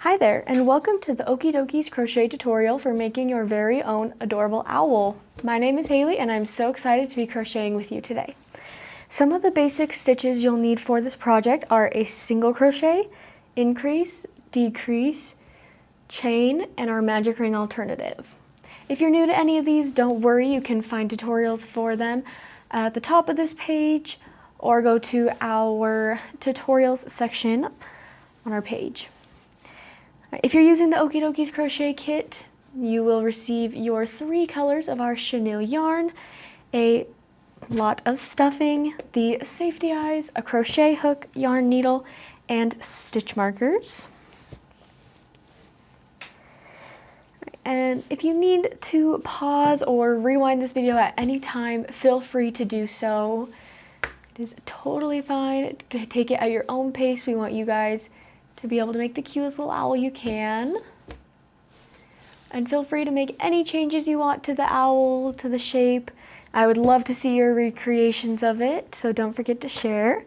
Hi there, and welcome to the Okey Dokey's crochet tutorial for making your very own adorable owl. My name is Hailey, and I'm so excited to be crocheting with you today. Some of the basic stitches you'll need for this project are a single crochet, increase, decrease, chain, and our magic ring alternative. If you're new to any of these, don't worry, you can find tutorials for them at the top of this page or go to our tutorials section on our page. If you're using the Okey Dokey's crochet kit, you will receive your 3 colors of our chenille yarn, a lot of stuffing, the safety eyes, a crochet hook, yarn needle, and stitch markers. And if you need to pause or rewind this video at any time, feel free to do so. It is totally fine to take it at your own pace. We want you guys to be able to make the cutest little owl you can. And feel free to make any changes you want to the owl, to the shape. I would love to see your recreations of it, so don't forget to share.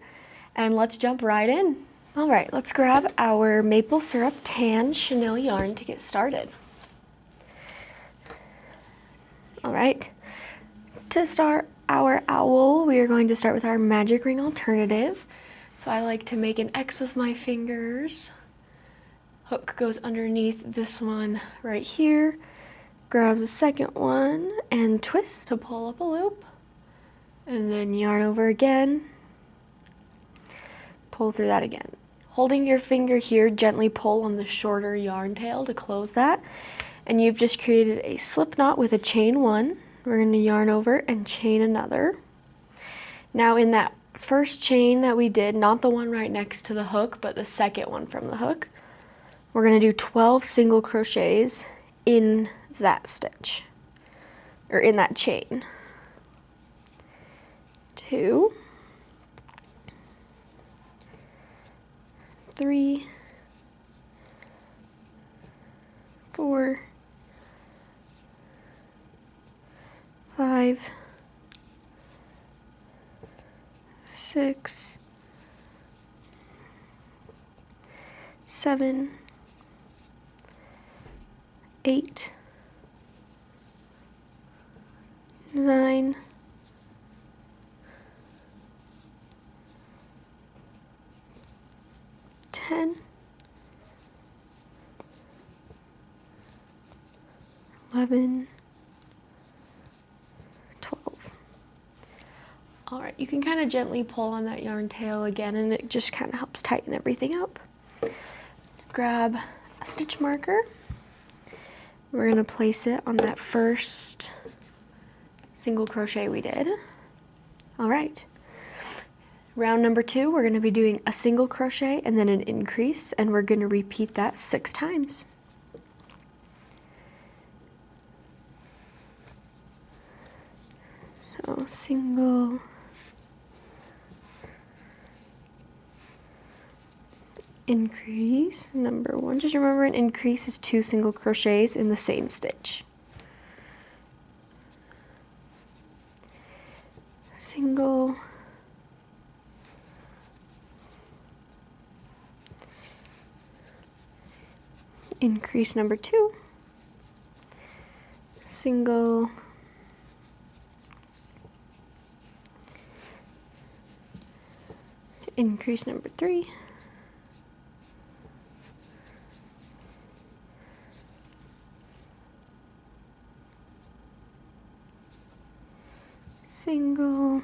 And let's jump right in. All right, let's grab our maple syrup tan chenille yarn to get started. All right, to start our owl, we are going to start with our magic ring alternative. So I like to make an X with my fingers. Hook goes underneath this one right here. Grabs the second one and twists to pull up a loop. And then yarn over again. Pull through that again. Holding your finger here, gently pull on the shorter yarn tail to close that. And you've just created a slip knot with a chain 1. We're going to yarn over and chain another. Now in that first chain that we did, not the one right next to the hook, but the second one from the hook, we're going to do 12 single crochets in that stitch, or in that chain. 2, 3, 4, 5, 6, 7, 8, 9, 10, 11, 12. All right, you can kind of gently pull on that yarn tail again, and it just kind of helps tighten everything up. Grab a stitch marker. We're going to place it on that first single crochet we did. All right. Round number 2, we're going to be doing a single crochet and then an increase, and we're going to repeat that 6 times. So single, increase, number 1. Just remember, an increase is 2 single crochets in the same stitch. Single, increase number 2, single, increase number 3, single,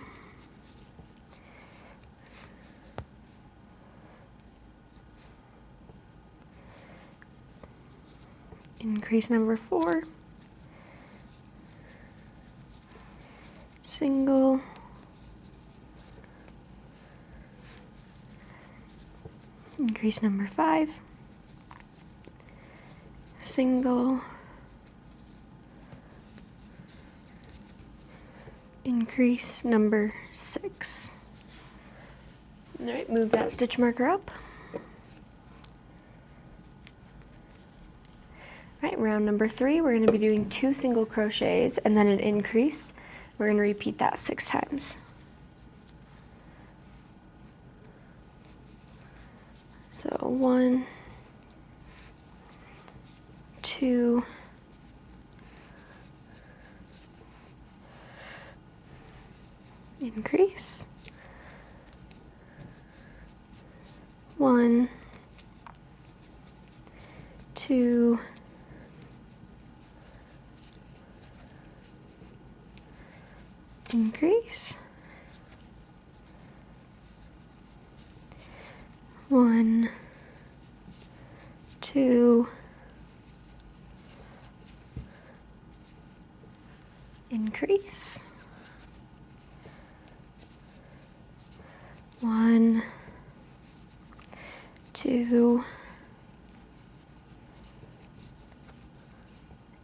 increase number 4, single, increase number 5, single, increase number 6. All right, move that stitch marker up. All right, round number 3, we're going to be doing 2 single crochets and then an increase. We're going to repeat that 6 times. So 1, 2, increase, 1, 2, increase, 1, 2, increase, 1, 2,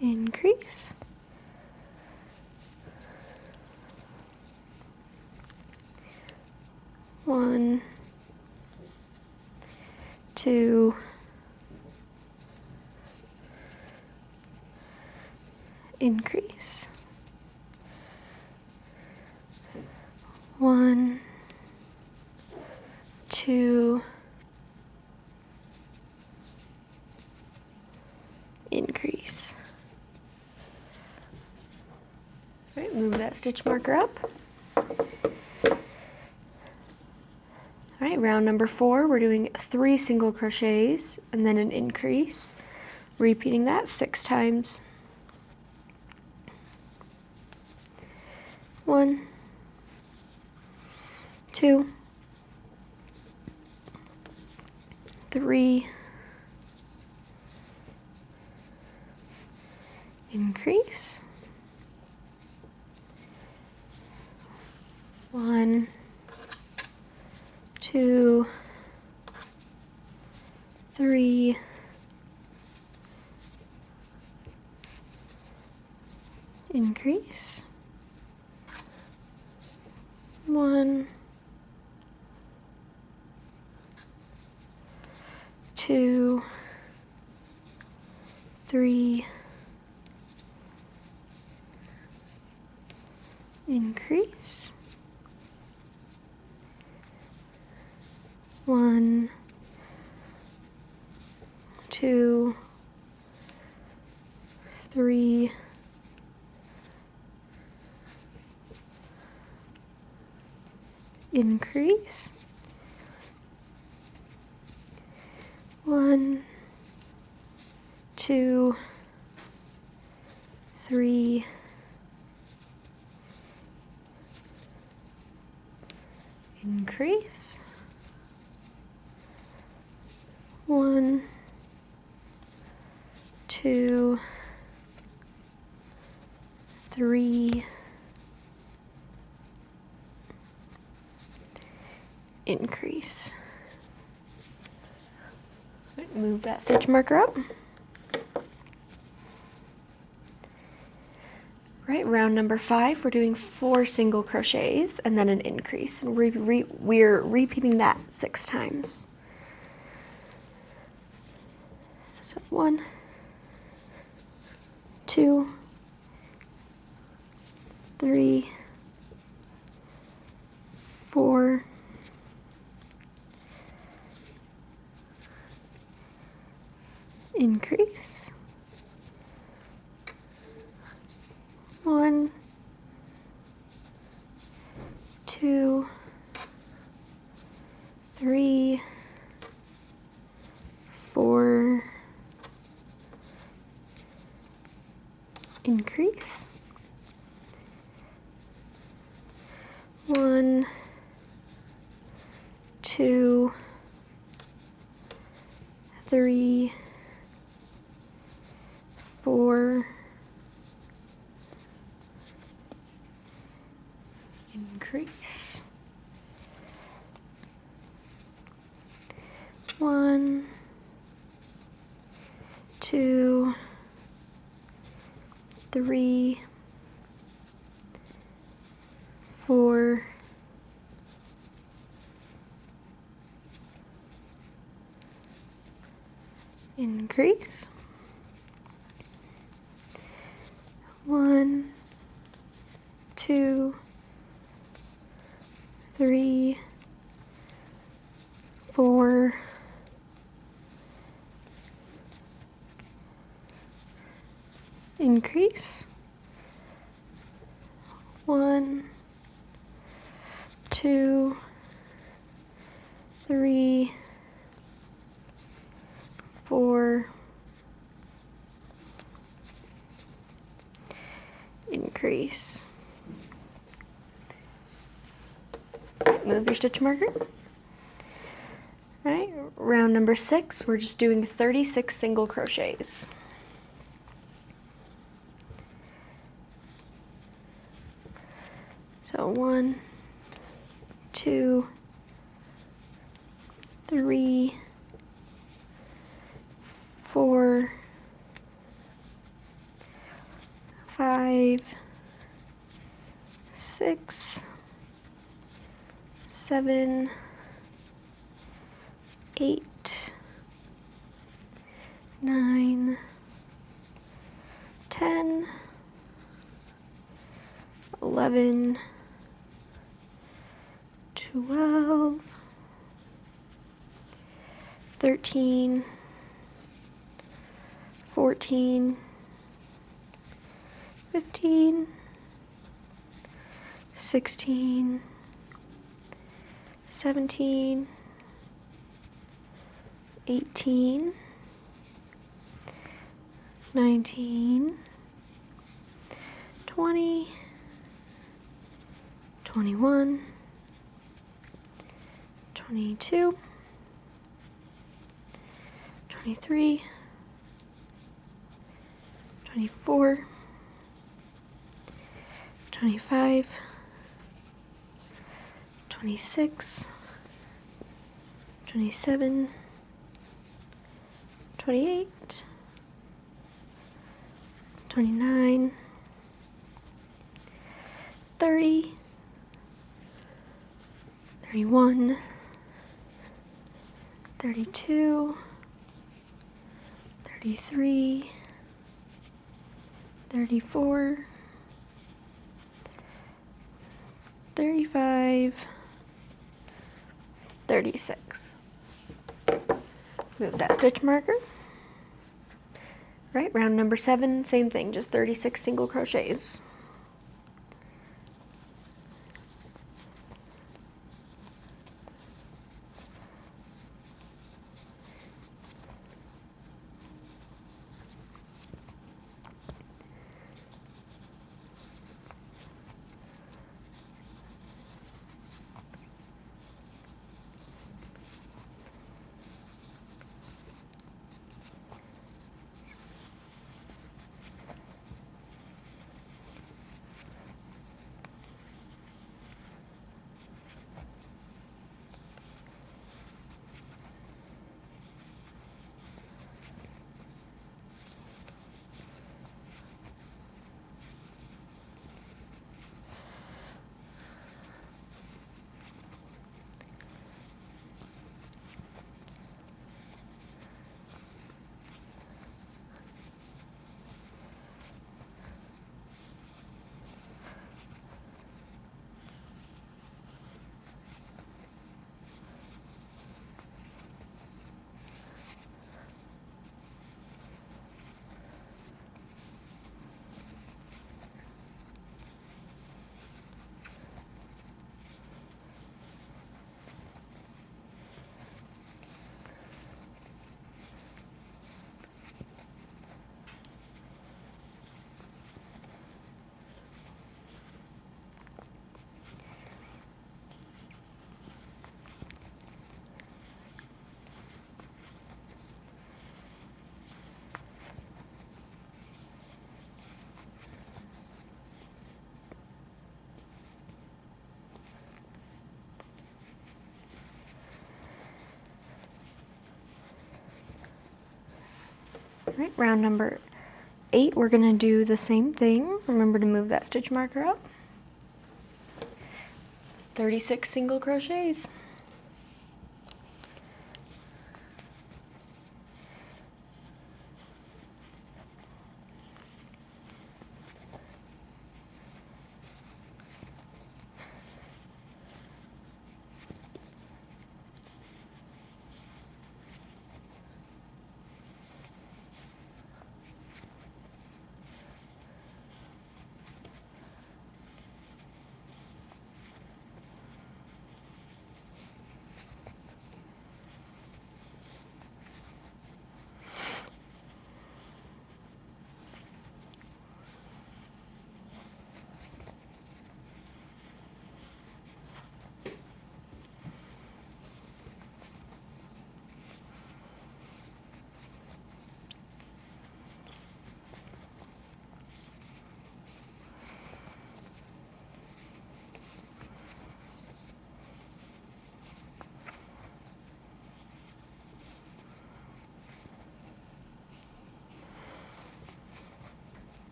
increase, 1, 2, increase, 1, 2, increase. All right, move that stitch marker up. All right, round number 4, we're doing 3 single crochets and then an increase, repeating that 6 times. 1, 2, 3, increase, 1, 2, 3, increase, 1, 2, 3, increase, 1, 2, 3, increase, 1, 2, 3, increase, 1, 2, 3, increase. Move that stitch marker up. Right, round number 5, we're doing 4 single crochets and then an increase, and we're repeating that 6 times. So 1, 2, 3, 4, increase, 1, 2, 3, 4, increase, 1, 2, 3, 4, increase, 1, 2, 3, 4, increase, 1, 2, 3, 4, increase, 1, 2, 3, 4, increase. Move your stitch marker. All right, round number 6, we're just doing 36 single crochets. So 1, 2, 3, 4, 5, 6, 7, 8, 9, 10, 11, 12, 13, 14, 15, 16, 17, 18, 19, 20, 21, 22, 23, 24, 25, 26, 27, 28, 29, 30, 31, 32, 33, 34, 35, 36. Move that stitch marker. Right, round number 7, same thing, just 36 single crochets. All right, round number 8, we're going to do the same thing. Remember to move that stitch marker up. 36 single crochets.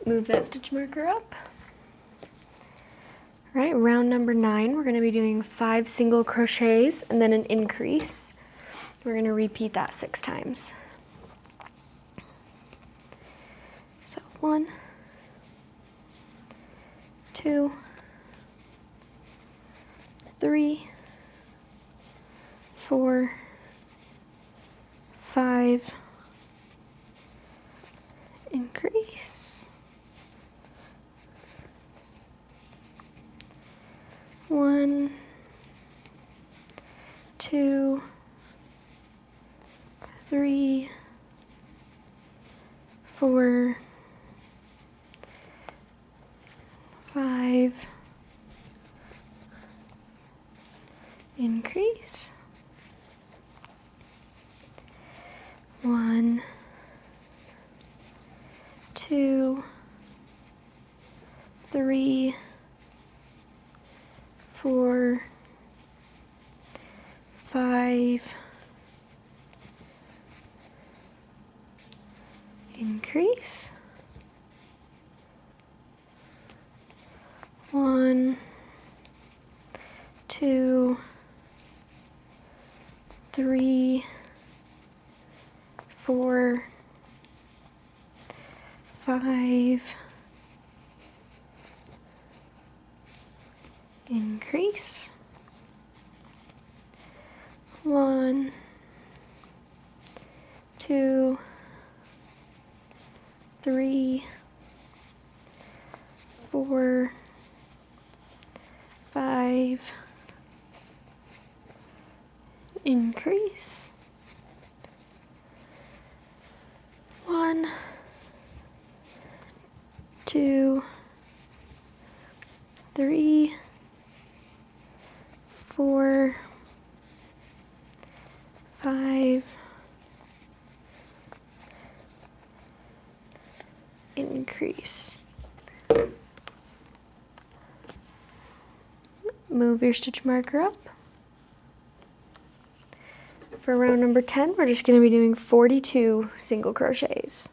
Move that stitch marker up. All right, round number 9, we're going to be doing 5 single crochets and then an increase. We're going to repeat that 6 times. So 1, 2, 3, 4, 5, increase, 1, 2, 3, 4, 5, increase, 1, 2, 3, 4, 5, increase, 1, 2, 3, 4, 5, increase, 1, 2, 3, 4, 5, increase, 1, 2, 3, 4, 5, increase. Move your stitch marker up. For round number 10, we're just going to be doing 42 single crochets.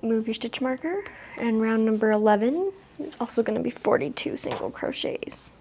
Move your stitch marker, and round number 11 is also going to be 42 single crochets.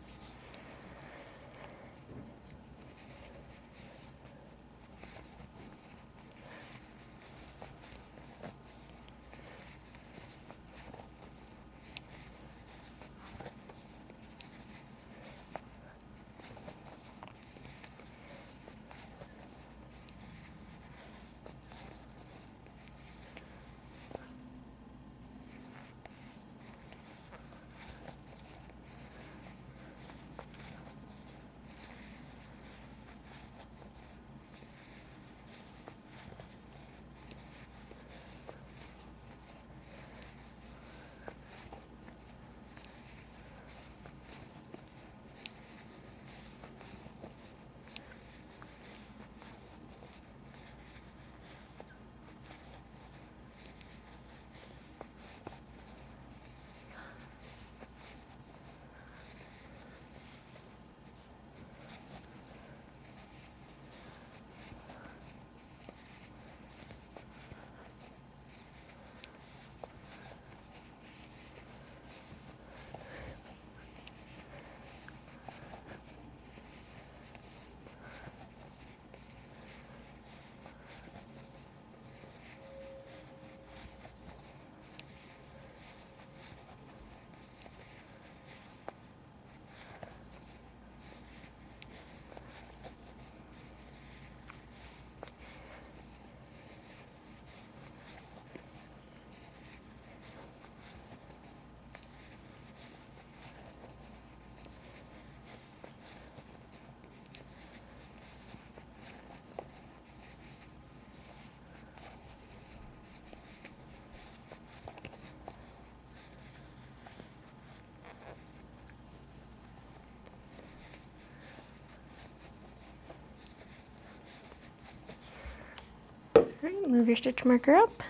Move your stitch marker up.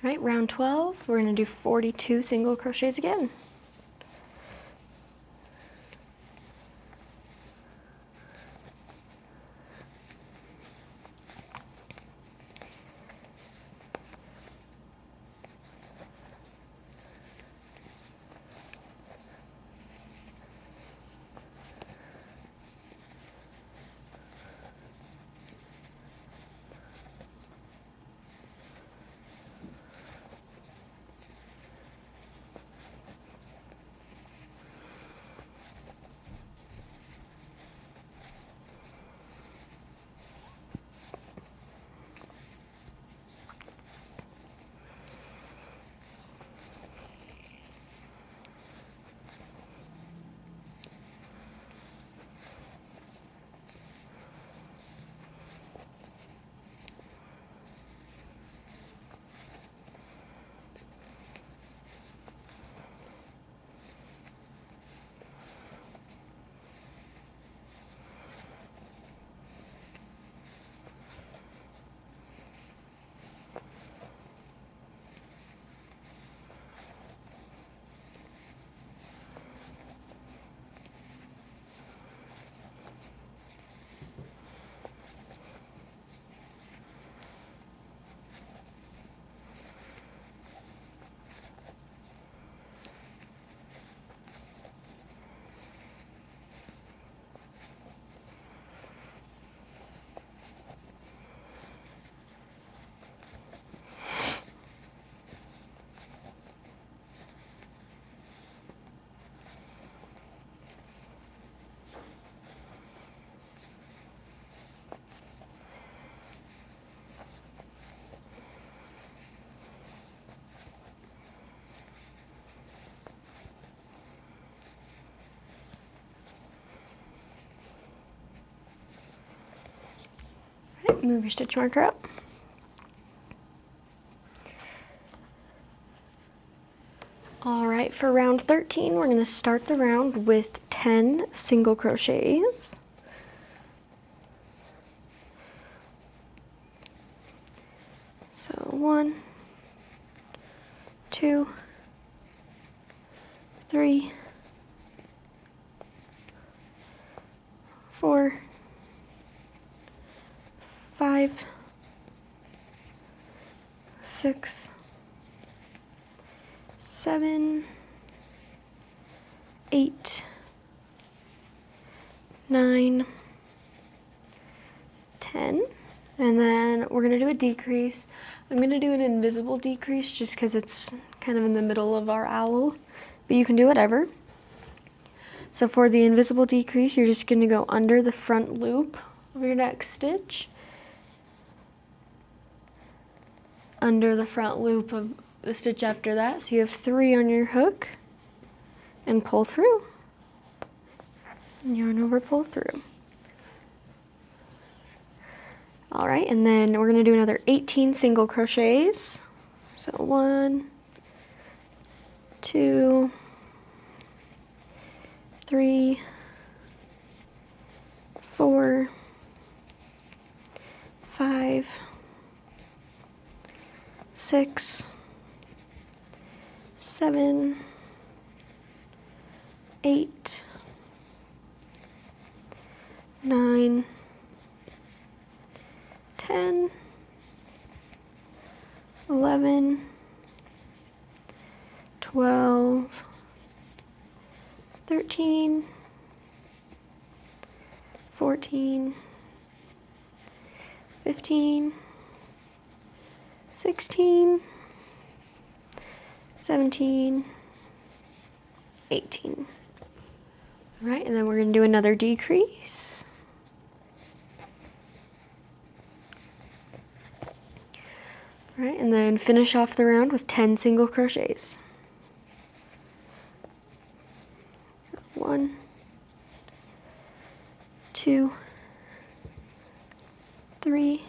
All right, round 12, we're gonna do 42 single crochets again. Move your stitch marker up. All right, for round 13, we're gonna start the round with 10 single crochets. So 1, 2, 3, 4, 5, 6, 7, 8, 9, 10, and then we're going to do a decrease. I'm going to do an invisible decrease just because it's kind of in the middle of our owl, but you can do whatever. So for the invisible decrease, you're just going to go under the front loop of your next stitch, under the front loop of the stitch after that, so you have 3 on your hook, and pull through, and yarn over, pull through. All right, and then we're gonna do another 18 single crochets. So 1, 2, 3, 4, 5, 6, 7, 8, 9, 10, 11, 12, 13, 14, 15, 16, 17, 18. All right, and then we're going to do another decrease. All right, and then finish off the round with 10 single crochets. 1, 2, 3,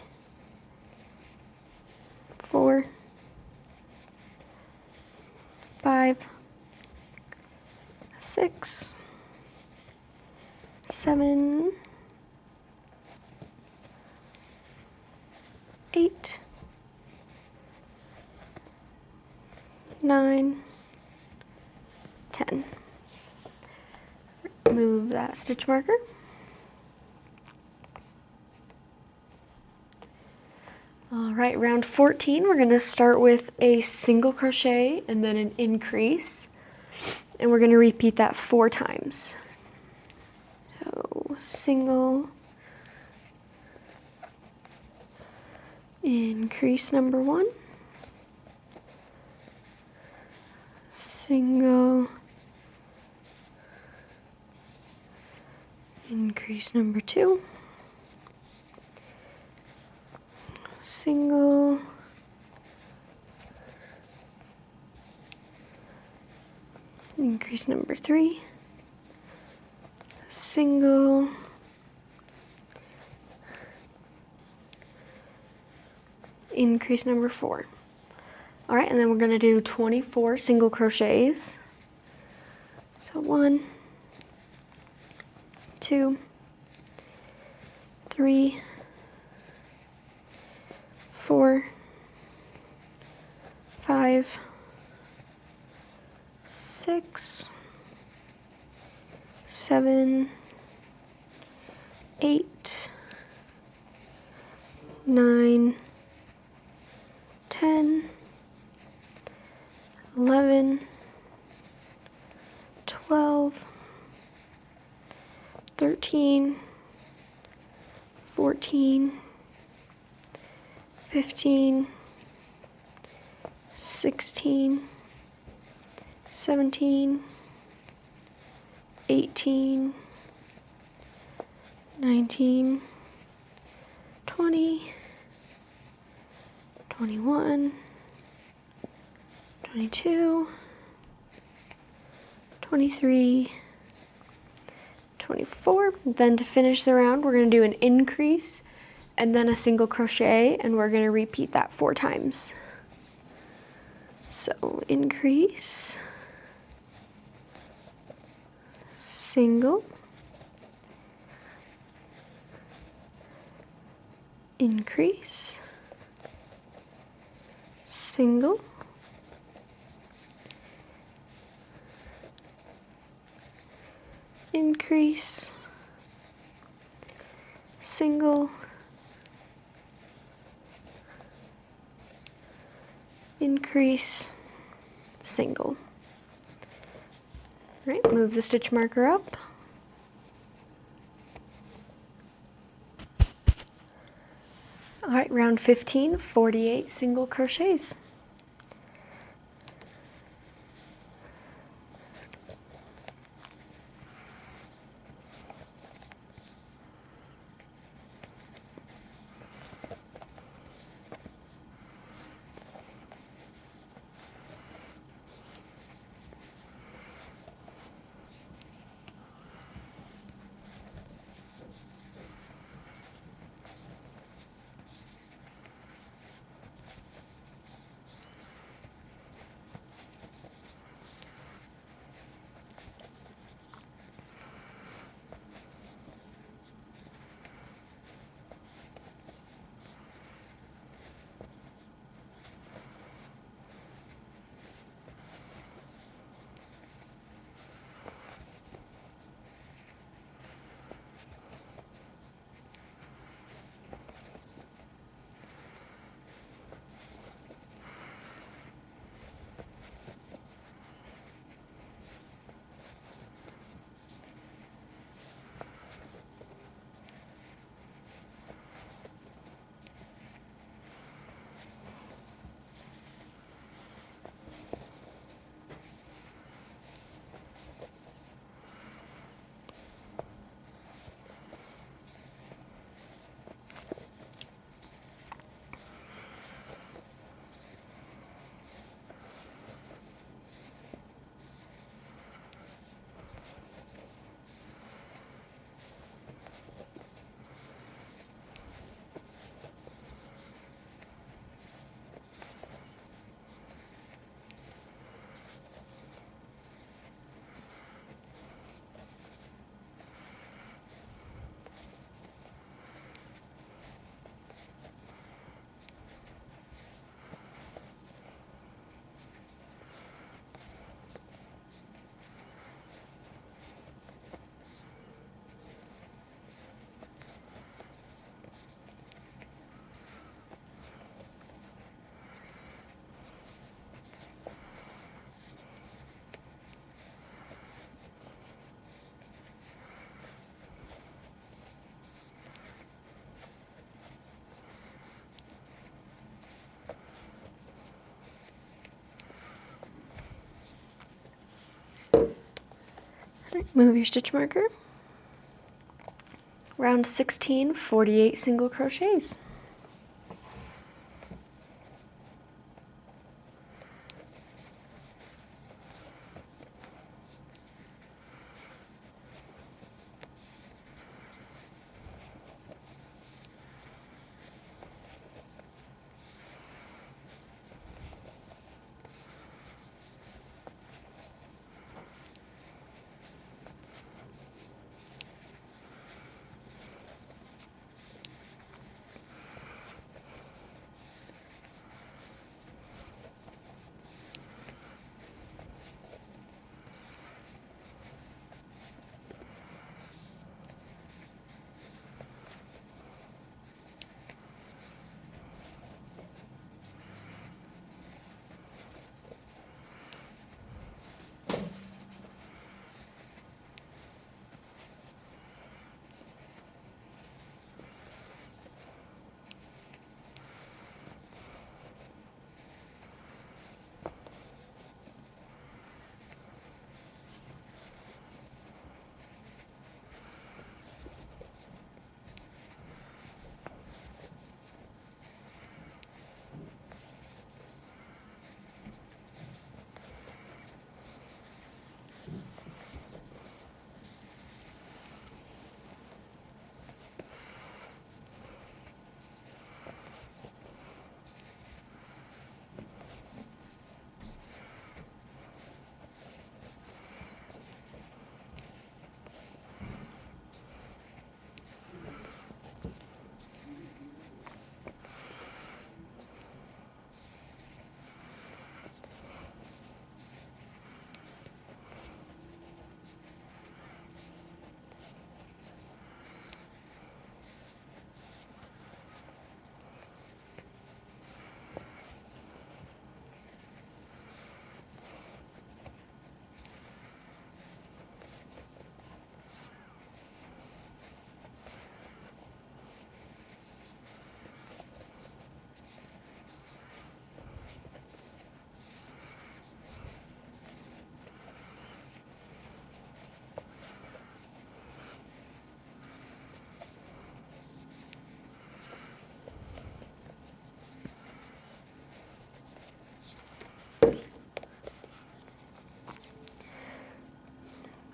4, 5, 6, 7, 9, 10. Move that stitch marker. All right, round 14, we're gonna start with a single crochet and then an increase. And we're gonna repeat that 4 times. So single, increase number 1, single, increase number 2, single, increase number 3, single, increase number 4. All right, and then we're going to do 24 single crochets. So 1, 2, 3, 4, 5, 6, 7, 8, 9, 10, 11, 12, 13, 14, 15, 16, 17, 18, 19, 20, 21, 22, 23, 24. Then to finish the round, we're going to do an increase and then a single crochet, and we're going to repeat that 4 times. So increase, single, increase, single, increase, single, increase, single. All right, move the stitch marker up. All right, round 15, 48 single crochets. Move your stitch marker. Round 16, 48 single crochets.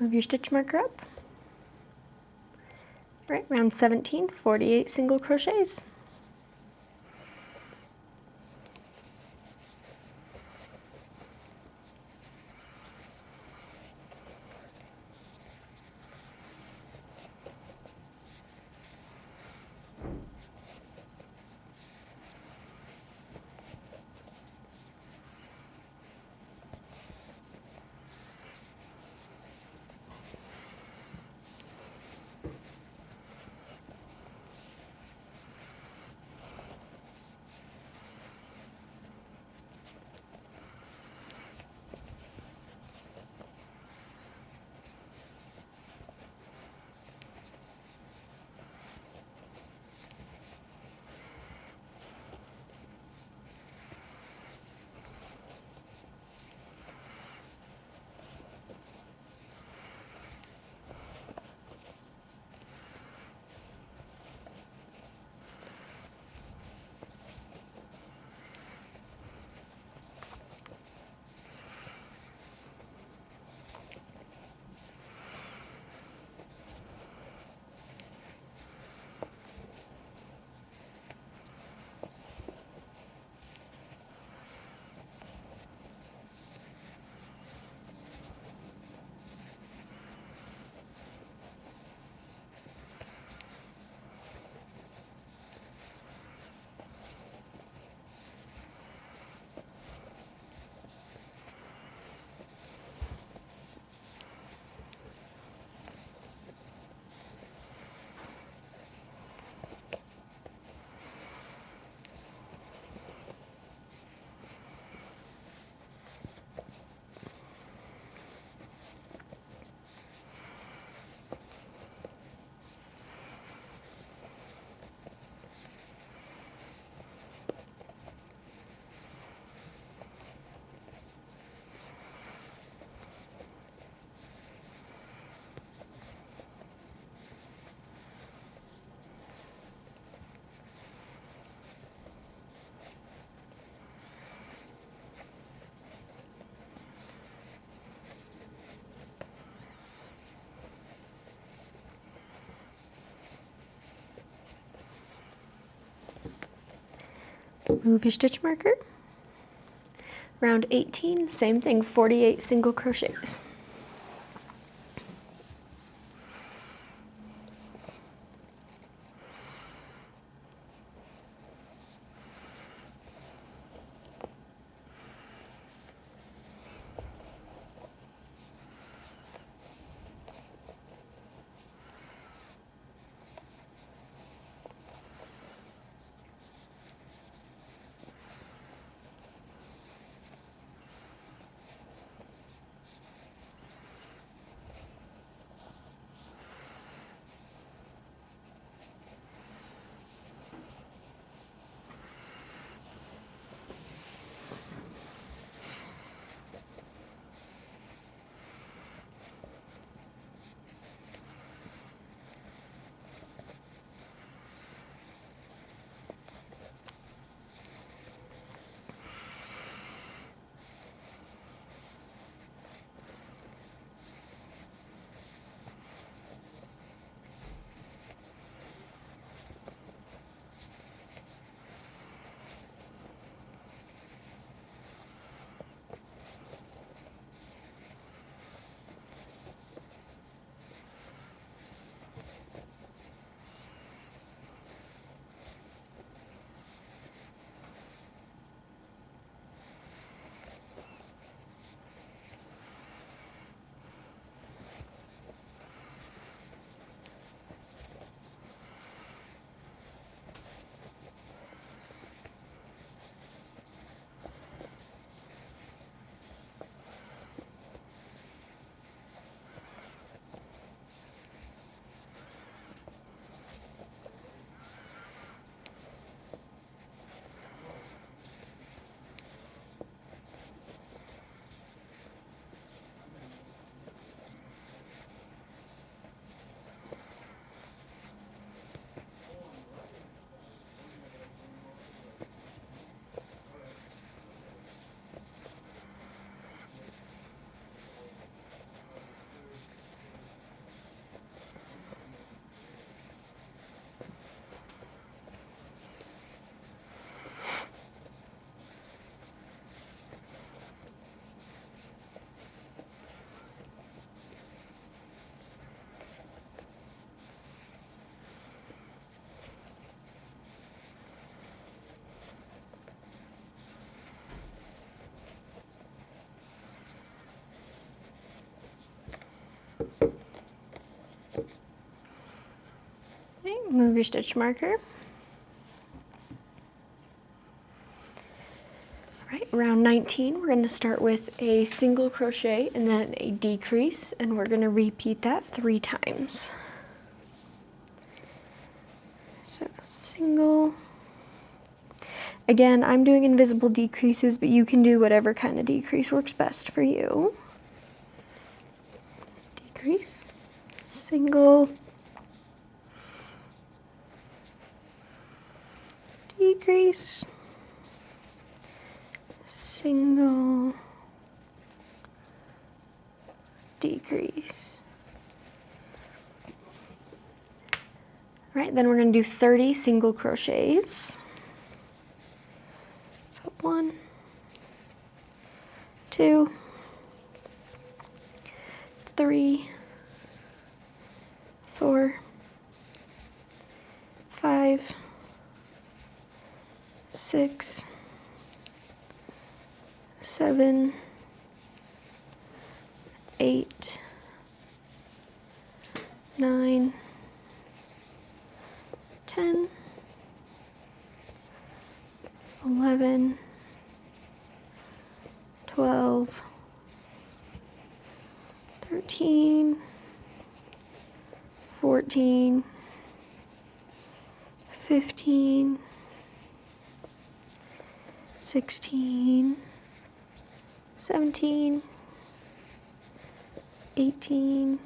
Move your stitch marker up. Right, round 17, 48 single crochets. Move your stitch marker. Round 18, same thing, 48 single crochets. Okay, move your stitch marker. All right, round 19, we're going to start with a single crochet and then a decrease, and we're going to repeat that 3 times. So single. Again, I'm doing invisible decreases, but you can do whatever kind of decrease works best for you. Decrease, single, decrease, single, decrease. All right, then we're going to do 30 single crochets. So 1, 2, 3, 4, 5, 6, 7, 8, 9, 10, 11, 12, 13, 14, 15, 16, 17, 18,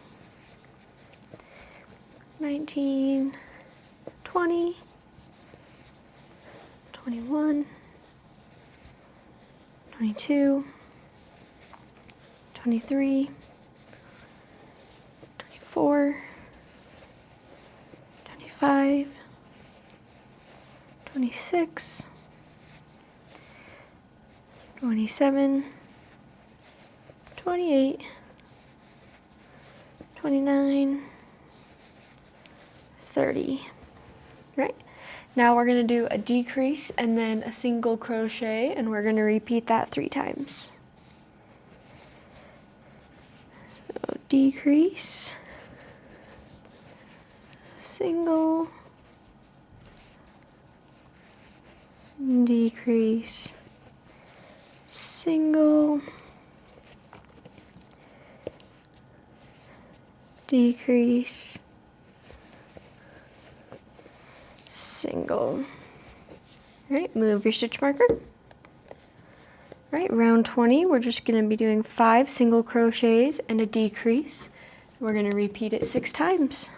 19, 20, 21, 22, 23, 24, 25, 26, 27, 28, 29, 30. Right? Now we're going to do a decrease and then a single crochet, and we're going to repeat that 3 times. So decrease, single, decrease, single, decrease, single. All right, move your stitch marker. All right, round 20, we're just going to be doing 5 single crochets and a decrease. We're going to repeat it 6 times.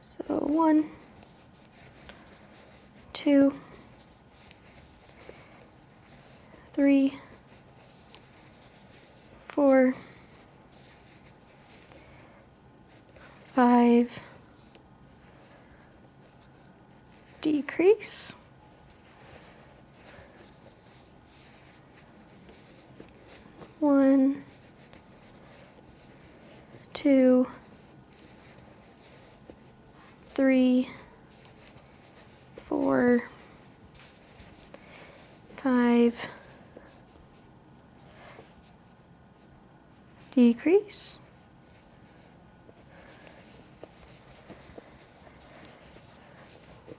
So 1, 2, 3, 4, 5, decrease, 1, 2, 3, 4, 5, decrease,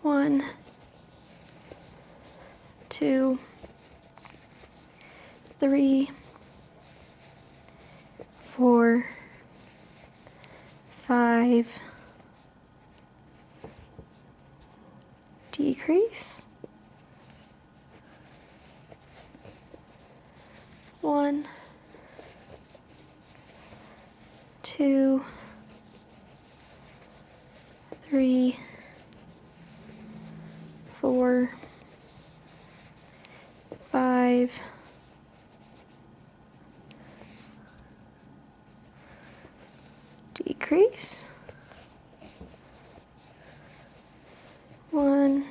1, 2, 3, 4, 5, decrease, 1, 2, 3, 4, 5, decrease, 1,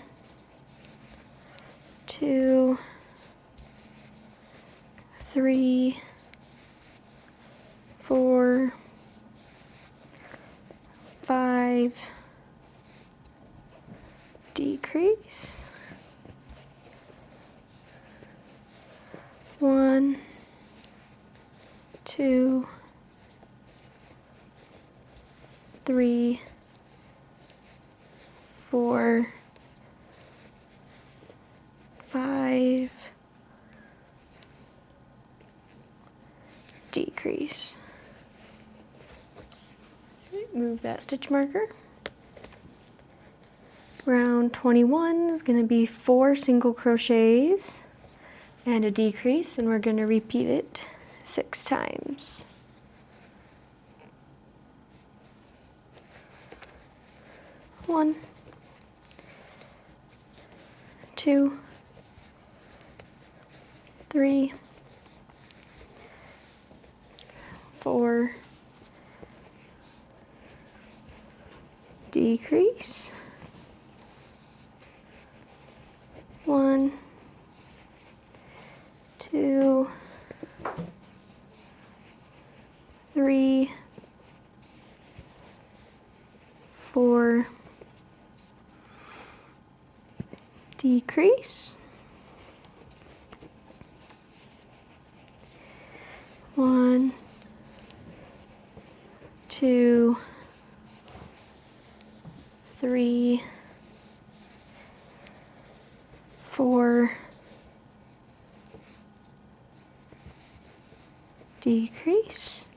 2, 3, 4, 5, decrease, 1, 2, 3, 4, 5, decrease. Move that stitch marker. Round 21 is going to be 4 single crochets and a decrease, and we're going to repeat it 6 times. One, 2, 3, 4, decrease, 1, 2, 3, 4, decrease, 1, 2, 3, 4, decrease,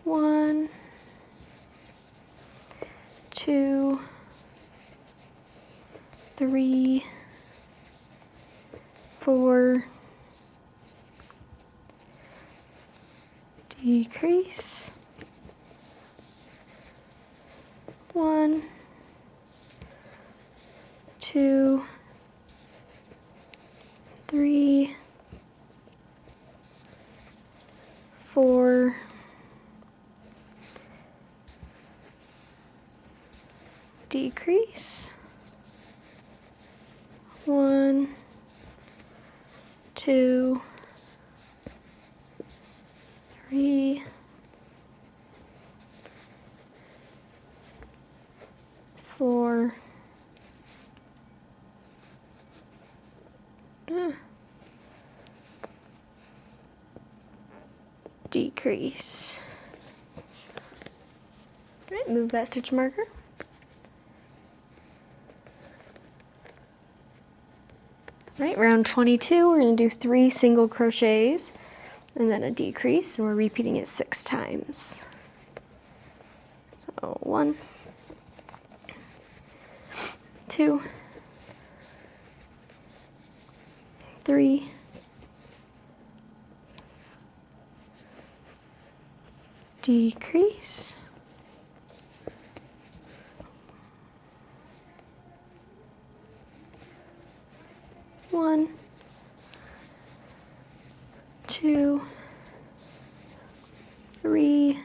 1, 2, 3, 4, decrease, 1, 2, 3, 4, decrease, 1, 2, 3, 4, decrease. All right, move that stitch marker. Right, round 22, we're going to do 3 single crochets and then a decrease, and we're repeating it 6 times. So 1, 2, 3, decrease, 1, 2, 3,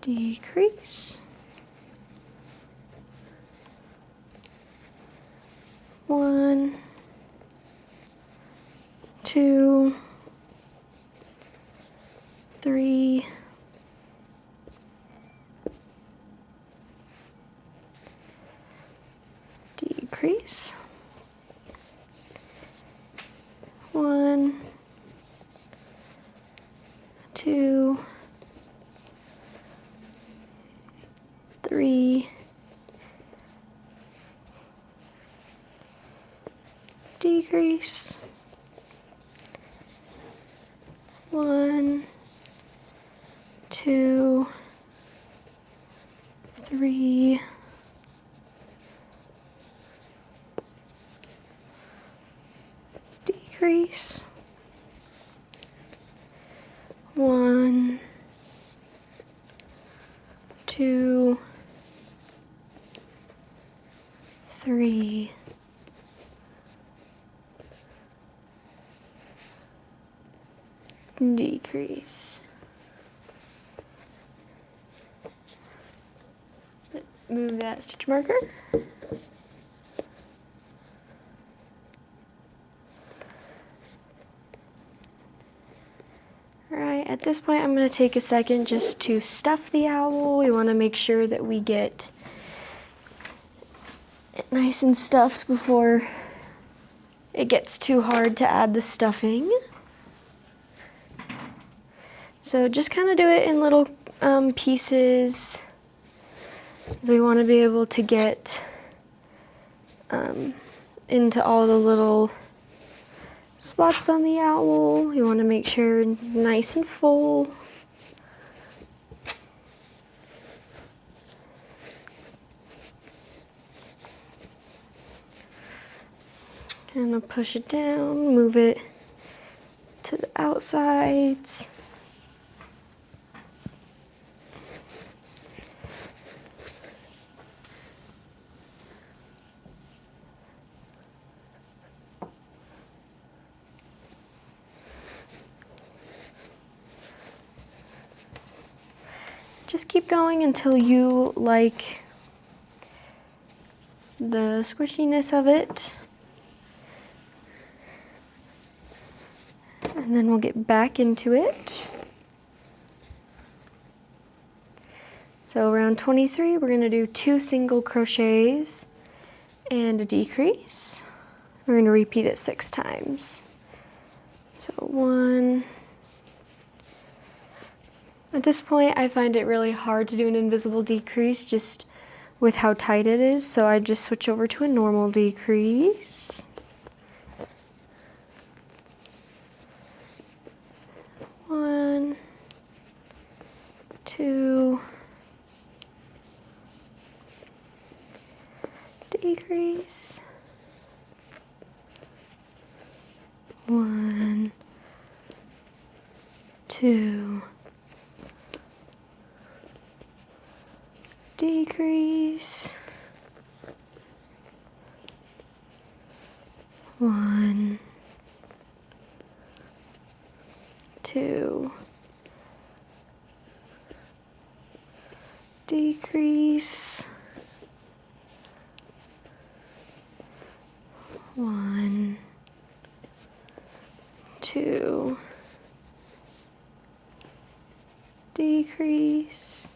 decrease, 1, 2, 3, decrease, 1, 2, 3, decrease, 1, 2, 3, decrease, 1, 2, 3, decrease. Move that stitch marker. Alright, at this point I'm going to take a second just to stuff the owl. We want to make sure that we get it nice and stuffed before it gets too hard to add the stuffing. So just kind of do it in little pieces. We want to be able to get into all the little spots on the owl. You want to make sure it's nice and full. Kind of push it down, move it to the outsides. Just keep going until you like the squishiness of it. And then we'll get back into it. So round 23, we're going to do 2 single crochets and a decrease. We're going to repeat it 6 times. So 1. At this point, I find it really hard to do an invisible decrease just with how tight it is, so I just switch over to a normal decrease. One, 2, decrease, 1, 2, decrease, 1, 2, decrease, 1, 2, decrease,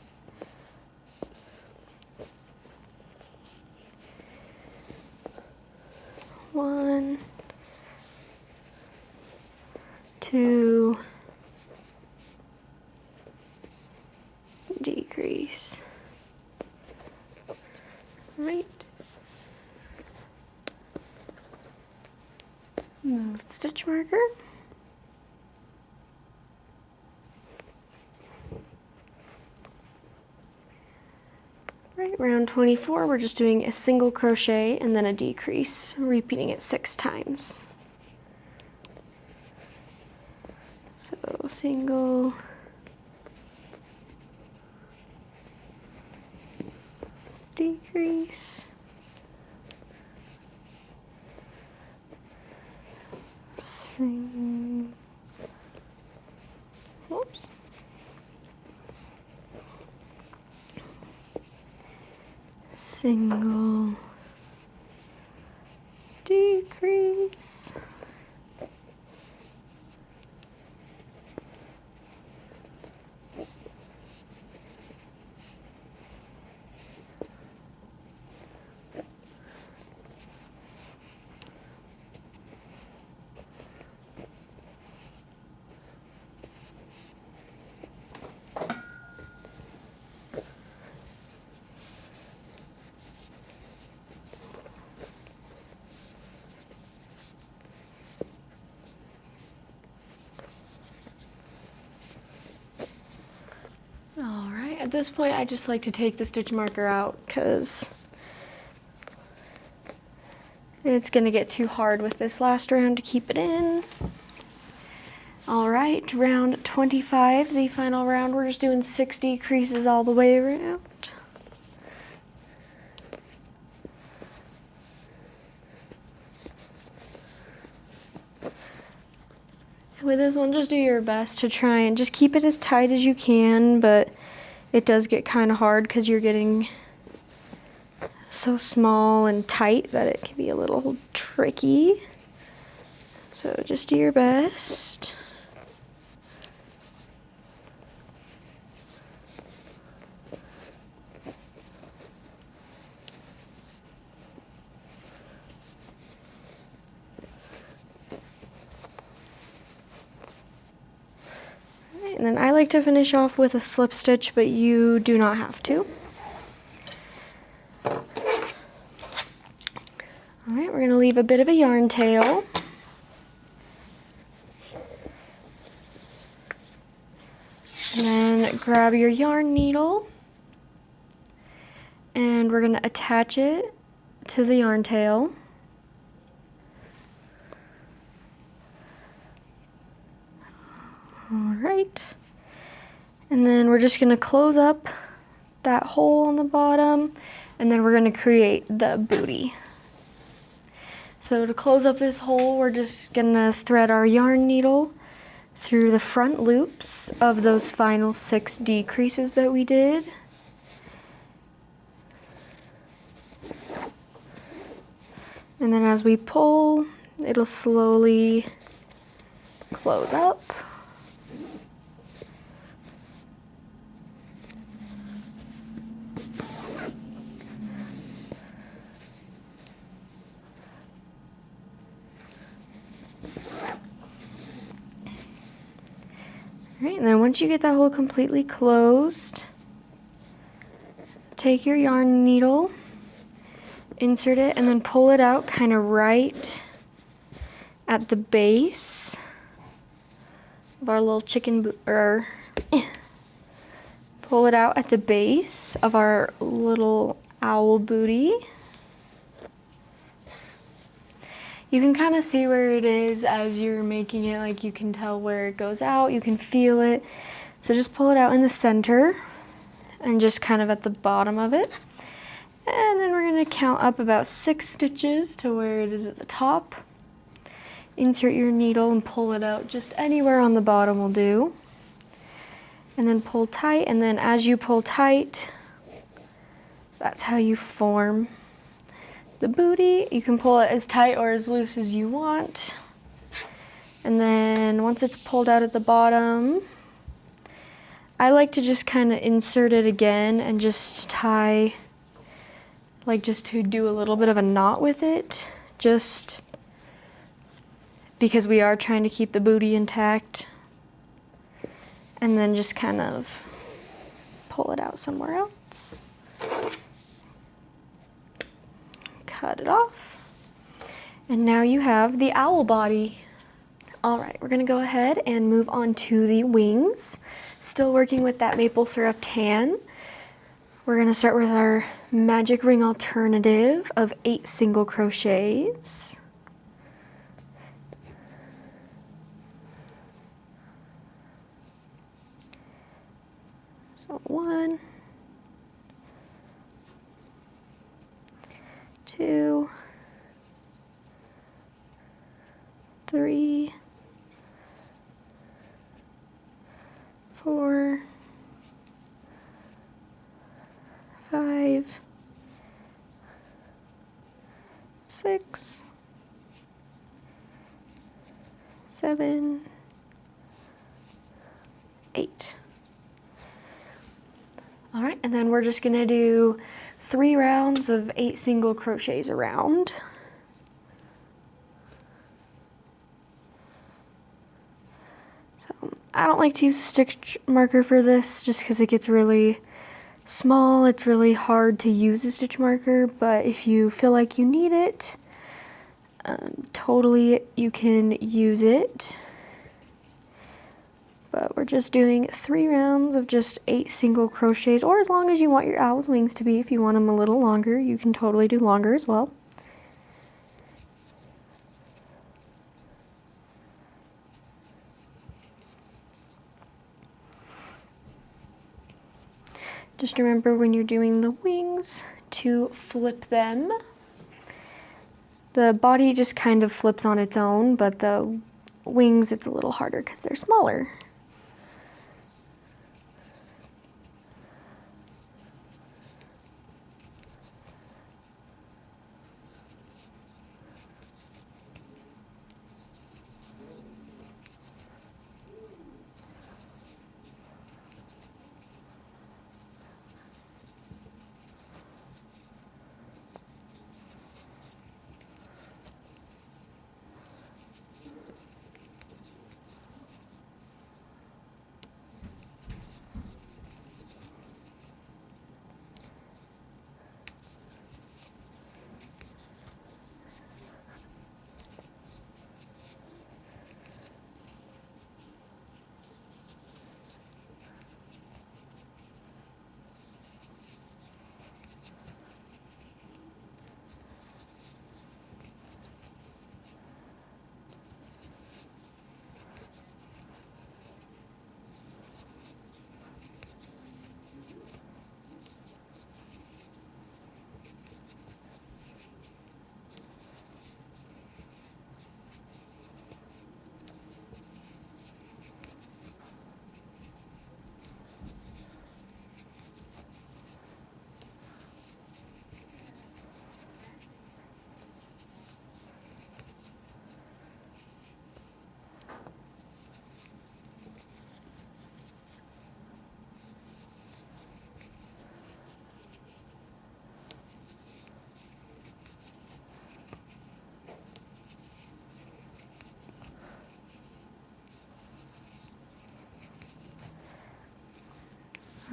1, 2, decrease. Right. Move stitch marker. Right, round 24, we're just doing a single crochet and then a decrease, repeating it 6 times. So single, decrease, whoops. Single, decrease, Alright, at this point I just like to take the stitch marker out because it's going to get too hard with this last round to keep it in. Alright, round 25, the final round, we're just doing 6 decreases all the way around. With this one, just do your best to try and just keep it as tight as you can, but it does get kind of hard because you're getting so small and tight that it can be a little tricky. So just do your best. And then I like to finish off with a slip stitch, but you do not have to. All right, we're going to leave a bit of a yarn tail. And then grab your yarn needle, and we're going to attach it to the yarn tail. All right, and then we're just going to close up that hole on the bottom, and then we're going to create the booty. So to close up this hole, we're just going to thread our yarn needle through the front loops of those final 6 decreases that we did. And then as we pull, it'll slowly close up. Alright, and then once you get that hole completely closed, take your yarn needle, insert it, and then pull it out kind of right at the base of our little chicken pull it out at the base of our little owl booty. You can kind of see where it is as you're making it, like you can tell where it goes out, you can feel it. So just pull it out in the center and just kind of at the bottom of it. And then we're going to count up about 6 stitches to where it is at the top. Insert your needle and pull it out just anywhere on the bottom will do. And then pull tight, and then as you pull tight, That's how you form the booty. You can pull it as tight or as loose as you want. And then once it's pulled out at the bottom, I like to just kind of insert it again and just tie, like just to do a little bit of a knot with it, just because we are trying to keep the booty intact. And then just kind of pull it out somewhere else. Cut it off. And now you have the owl body. All right, we're gonna go ahead and move on to the wings. Still working with that maple syrup tan. We're gonna start with our magic ring alternative of 8 single crochets. So 1, 2, 3, 4, 5, 6, 7, 8. All right, and then we're just gonna do 3 rounds of 8 single crochets around. So I don't like to use a stitch marker for this just because it gets really small. It's really hard to use a stitch marker, but if you feel like you need it, totally you can use it. But we're just doing 3 rounds of just 8 single crochets, or as long as you want your owl's wings to be. If you want them a little longer, you can totally do longer as well. Just remember when you're doing the wings to flip them. The body just kind of flips on its own, but the wings, it's a little harder because they're smaller.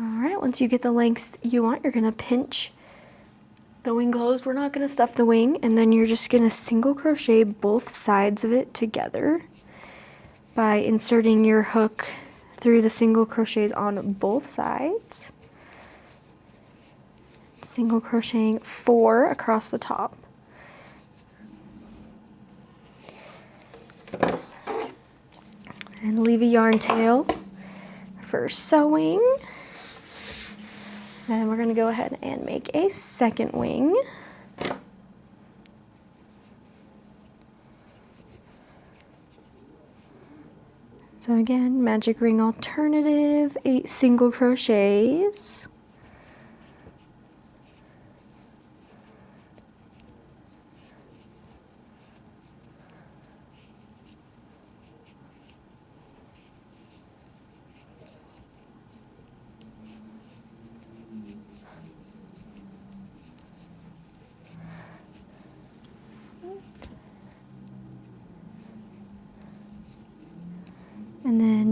Alright, once you get the length you want, you're going to pinch the wing closed. We're not going to stuff the wing, and then you're just going to single crochet both sides of it together by inserting your hook through the single crochets on both sides. Single crocheting 4 across the top. And leave a yarn tail for sewing. And we're going to go ahead and make a second wing. So again, magic ring alternative, 8 single crochets.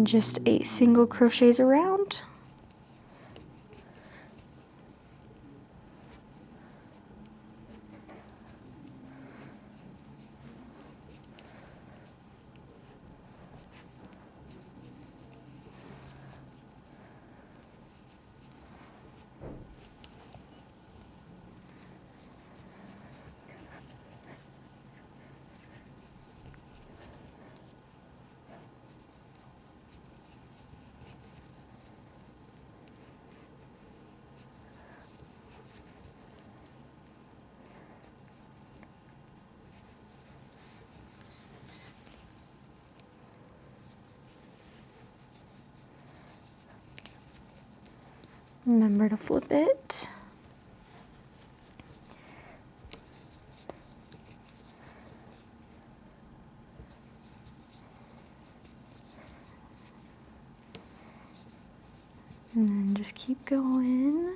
then just 8 single crochets around. Remember to flip it. And then just keep going.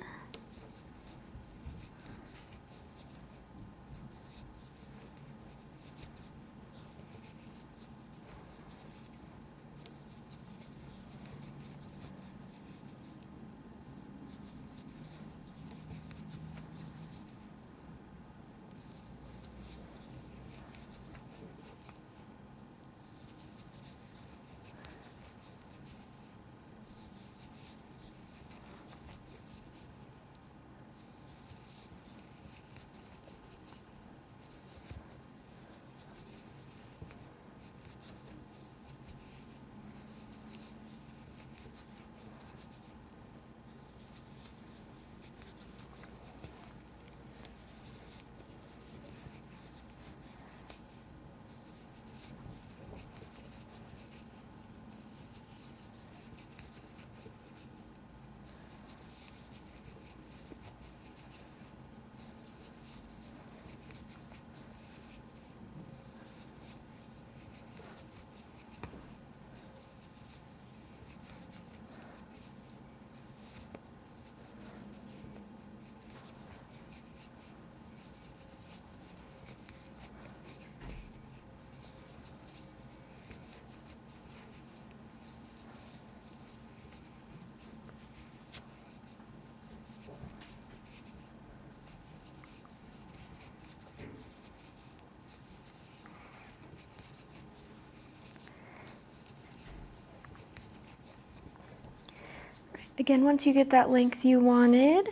Again, once you get that length you wanted,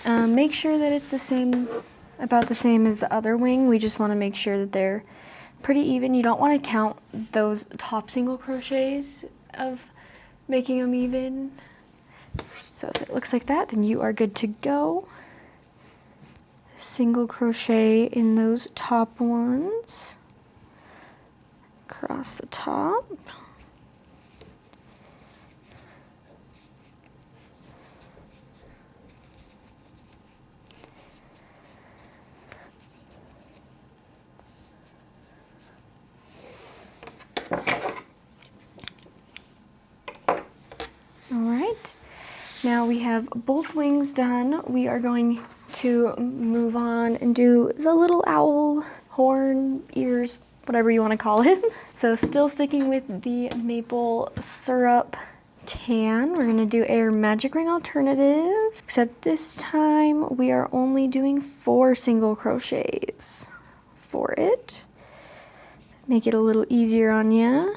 make sure that it's about the same as the other wing. We just want to make sure that they're pretty even. You don't want to count those top single crochets of making them even. So if it looks like that, then you are good to go. Single crochet in those top ones, across the top. Alright, now we have both wings done. We are going to move on and do the little owl, horn, ears, whatever you want to call it. So still sticking with the maple syrup tan, we're going to do a magic ring alternative, except this time we are only doing 4 single crochets for it. Make it a little easier on you.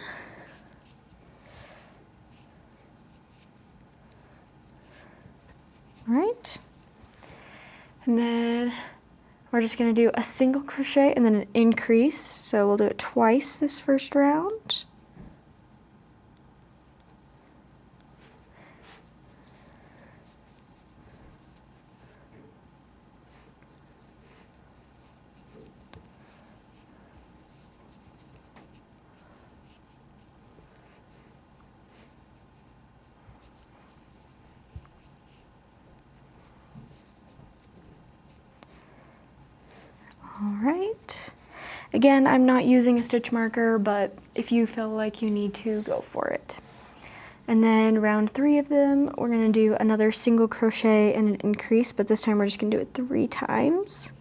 Right, and then we're just going to do a single crochet and then an increase, so we'll do it twice this first round. Alright, again, I'm not using a stitch marker, but if you feel like you need to, go for it. And then round 3 of them, we're going to do another single crochet and an increase, but this time we're just going to do it 3 times.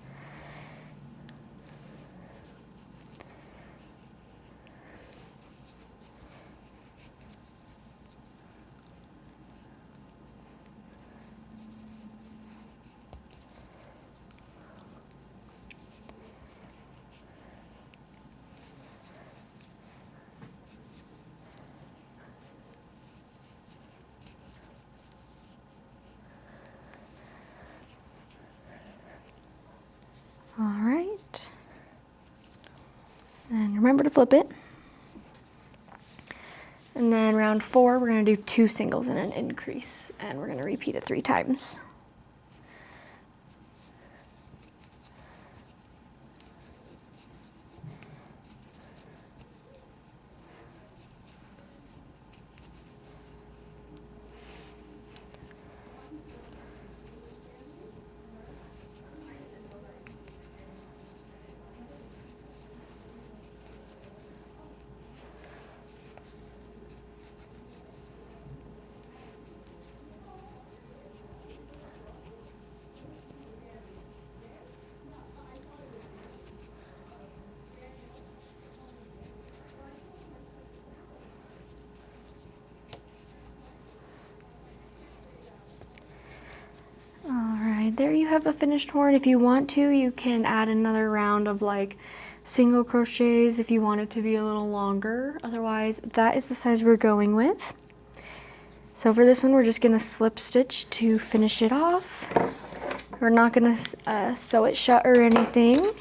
remember to flip it. And then round 4, we're going to do 2 singles and an increase, and we're going to repeat it 3 times. There you have a finished horn. If you want to, you can add another round of like single crochets if you want it to be a little longer. Otherwise, that is the size we're going with. So for this one, we're just gonna slip stitch to finish it off. We're not gonna sew it shut or anything.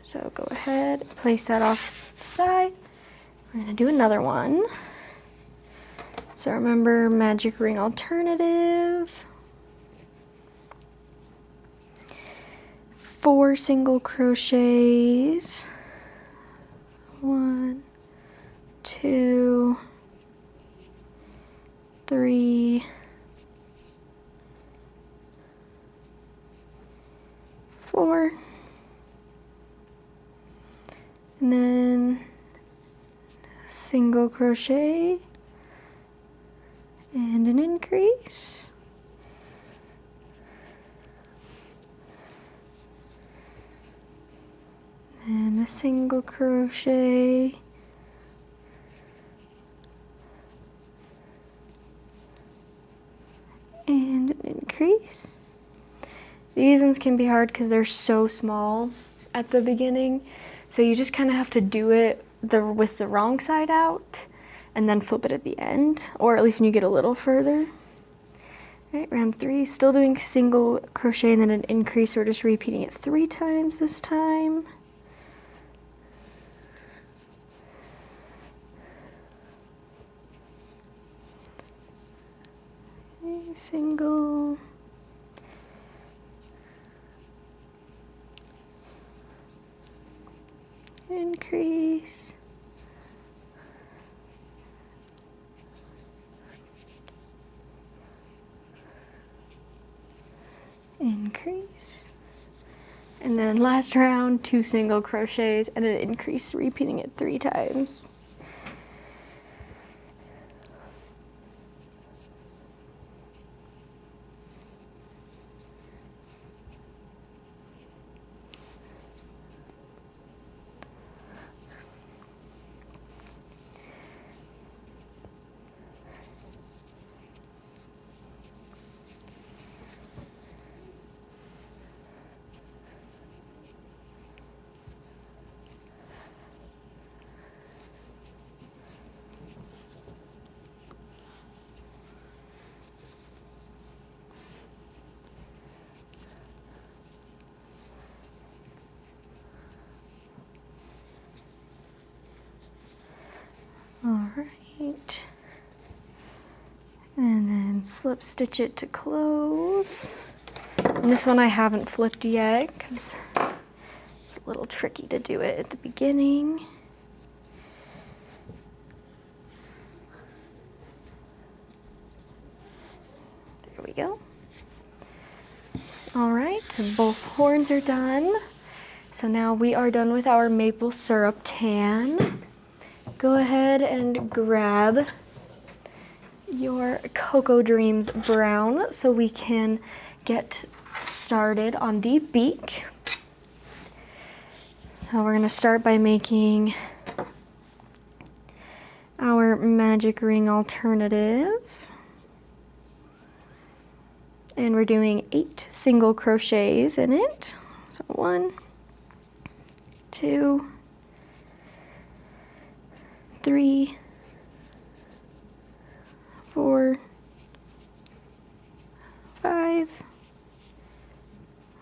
So go ahead, place that off the side. We're gonna do another one. So remember, magic ring alternative. 4 single crochets, 1, 2, 3, 4, and then single crochet and an increase. And a single crochet and an increase. These ones can be hard because they're so small at the beginning, so you just kind of have to do it with the wrong side out and then flip it at the end, or at least when you get a little further. All right, round 3, still doing single crochet and then an increase. We're just repeating it 3 times this time. Single, increase, increase, and then last round 2 single crochets and an increase, repeating it 3 times. All right, and then slip stitch it to close. And this one I haven't flipped yet because it's a little tricky to do it at the beginning. There we go. All right, so both horns are done. So now we are done with our maple syrup tan. Go ahead and grab your Cocoa Dreams brown so we can get started on the beak. So we're going to start by making our magic ring alternative. And we're doing 8 single crochets in it. So 1, 2, 3, 4, 5,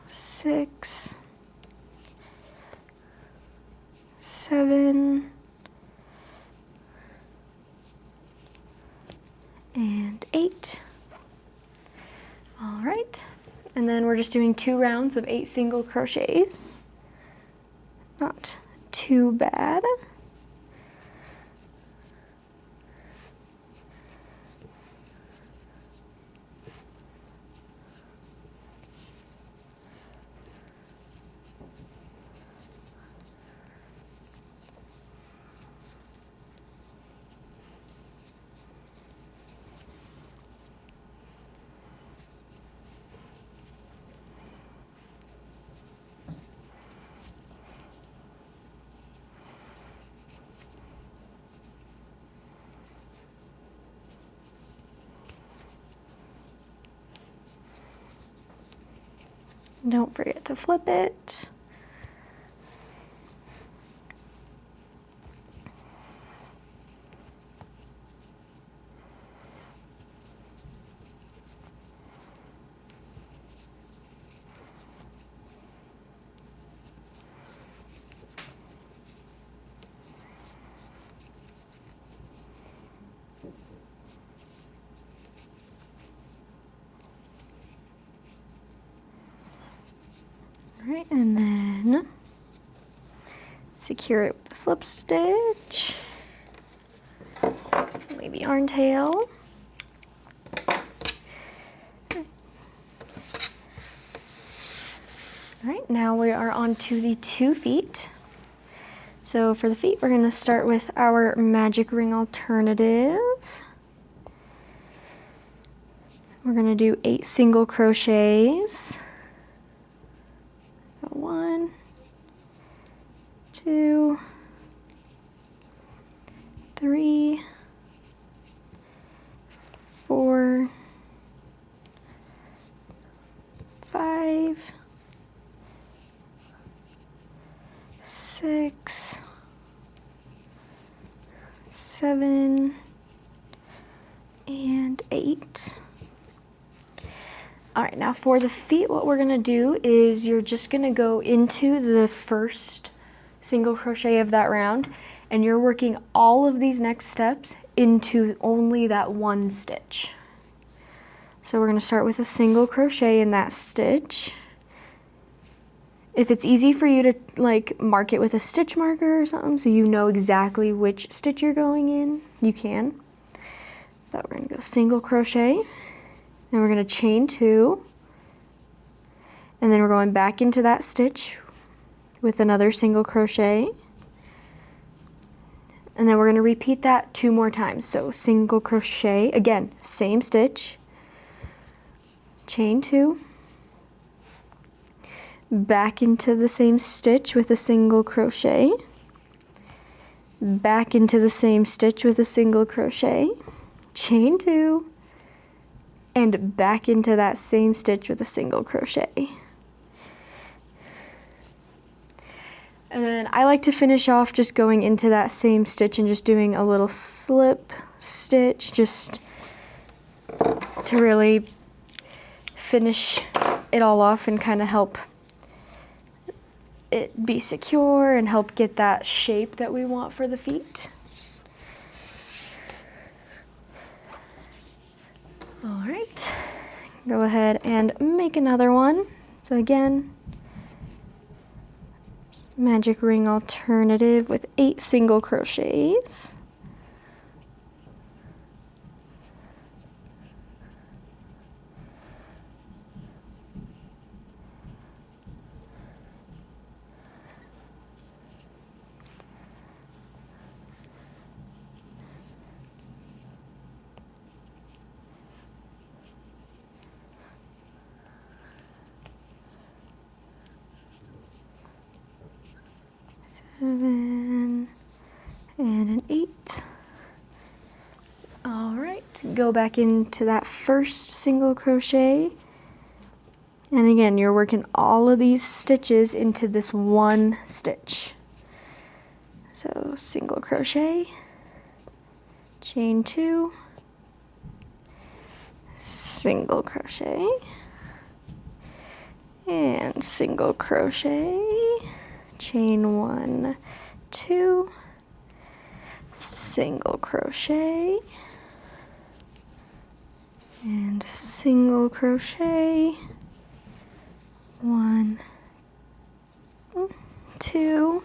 6, and 8. All right, and then we're just doing 2 rounds of 8 single crochets. Not too bad. Don't forget to flip it. All right, and then secure it with a slip stitch. Leave the yarn tail. All right, now we are on to the 2 feet. So for the feet, we're going to start with our magic ring alternative. We're going to do 8 single crochets. 1, 2, 3, 4, 5, 6, 7, and 8. All right, now for the feet, what we're gonna do is you're just gonna go into the first single crochet of that round, and you're working all of these next steps into only that one stitch. So we're gonna start with a single crochet in that stitch. If it's easy for you to like mark it with a stitch marker or something so you know exactly which stitch you're going in, you can. But we're gonna go single crochet. And we're going to chain 2, and then we're going back into that stitch with another single crochet, and then we're going to repeat that 2 more times. So single crochet, again, same stitch, chain 2, back into the same stitch with a single crochet, back into the same stitch with a single crochet, chain 2, and back into that same stitch with a single crochet. And then I like to finish off just going into that same stitch and just doing a little slip stitch just to really finish it all off and kind of help it be secure and help get that shape that we want for the feet. All right, go ahead and make another one. So again, magic ring alternative with 8 single crochets. Seven and an 8. All right, go back into that first single crochet, and again you're working all of these stitches into this one stitch. So single crochet, chain 2, single crochet, and single crochet, chain 1, 2, single crochet, single crochet, 1, 2,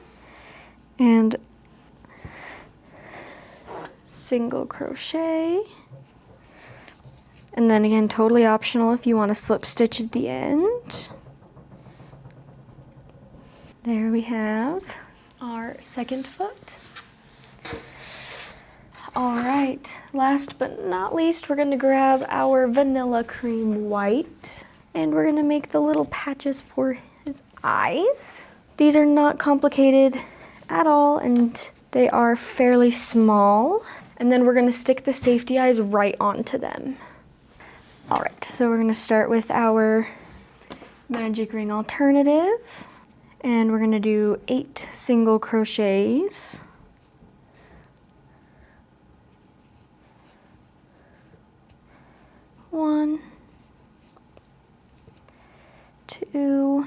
and single crochet, and then again, totally optional if you want to slip stitch at the end. There we have our second foot. All right, last but not least, we're gonna grab our vanilla cream white, and we're gonna make the little patches for his eyes. These are not complicated at all, and they are fairly small. And then we're gonna stick the safety eyes right onto them. All right, so we're gonna start with our magic ring alternative, and we're gonna do 8 single crochets. 1, 2,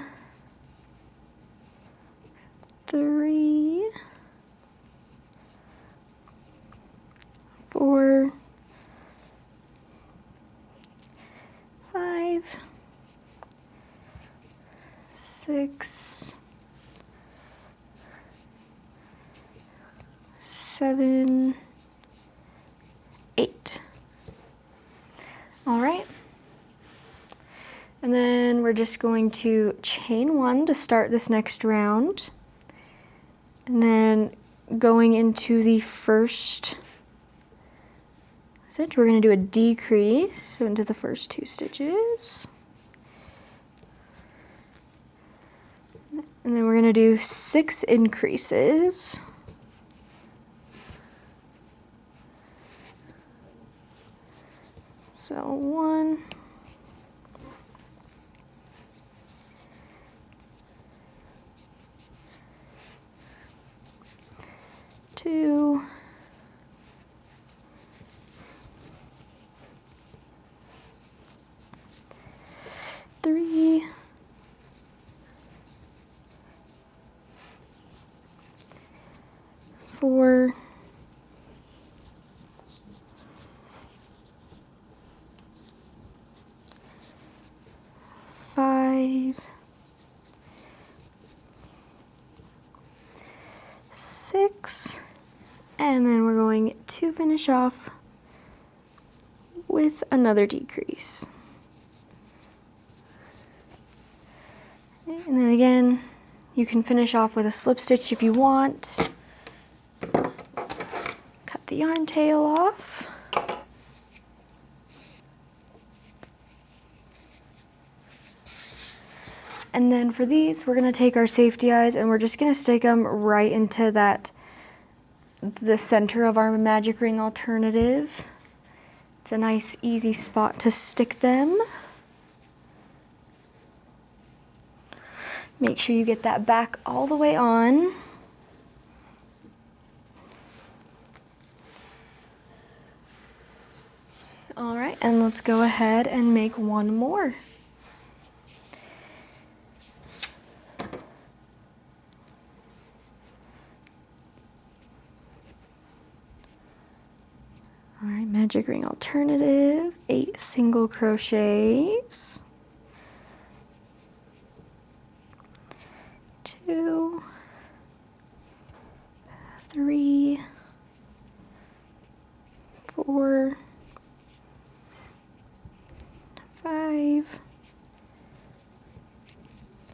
3, 4, 5, 6, 7, 8. All right. And then we're just going to chain 1 to start this next round. And then going into the first stitch, we're going to do a decrease, so into the first 2 stitches. And then we're going to do 6 increases. So 1, 2, 3, 4, 5, 6, and then we're going to finish off with another decrease. And then again, you can finish off with a slip stitch if you want. Cut the yarn tail off. And then for these, we're gonna take our safety eyes and we're just gonna stick them right into the center of our magic ring alternative. It's a nice, easy spot to stick them. Make sure you get that back all the way on. All right, and let's go ahead and make one more. All right, magic ring alternative, 8 single crochets. 2, 3, 4, 5,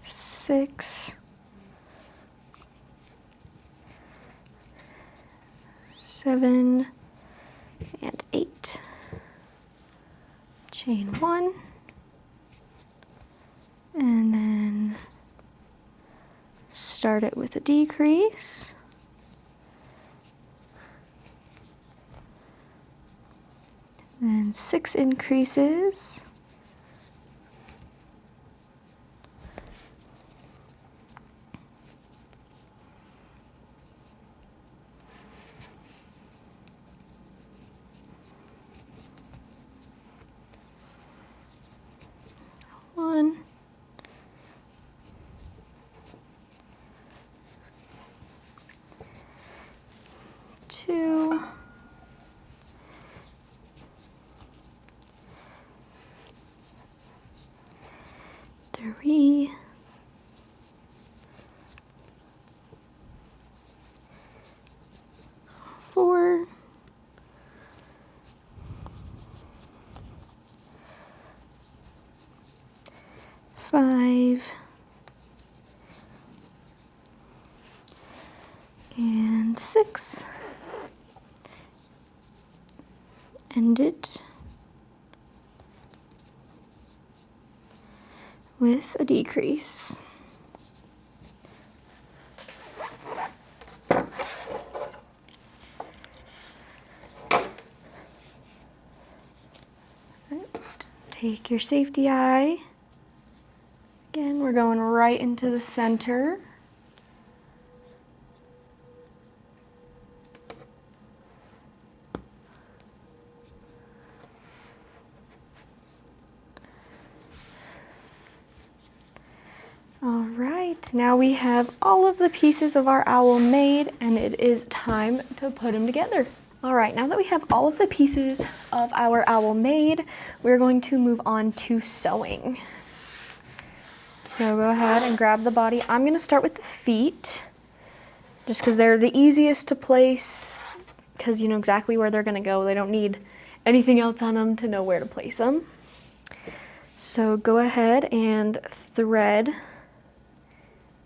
6, 7, and 8. Chain 1, and then start it with a decrease. Then 6 increases. One, 2, 3, 4, 5, and 6. End it with a decrease. Take your safety eye. Again, we're going right into the center. All right, now we have all of the pieces of our owl made, and it is time to put them together. All right, now that we have all of the pieces of our owl made, we're going to move on to sewing. So go ahead and grab the body. I'm gonna start with the feet, just because they're the easiest to place, because you know exactly where they're gonna go. They don't need anything else on them to know where to place them. So go ahead and thread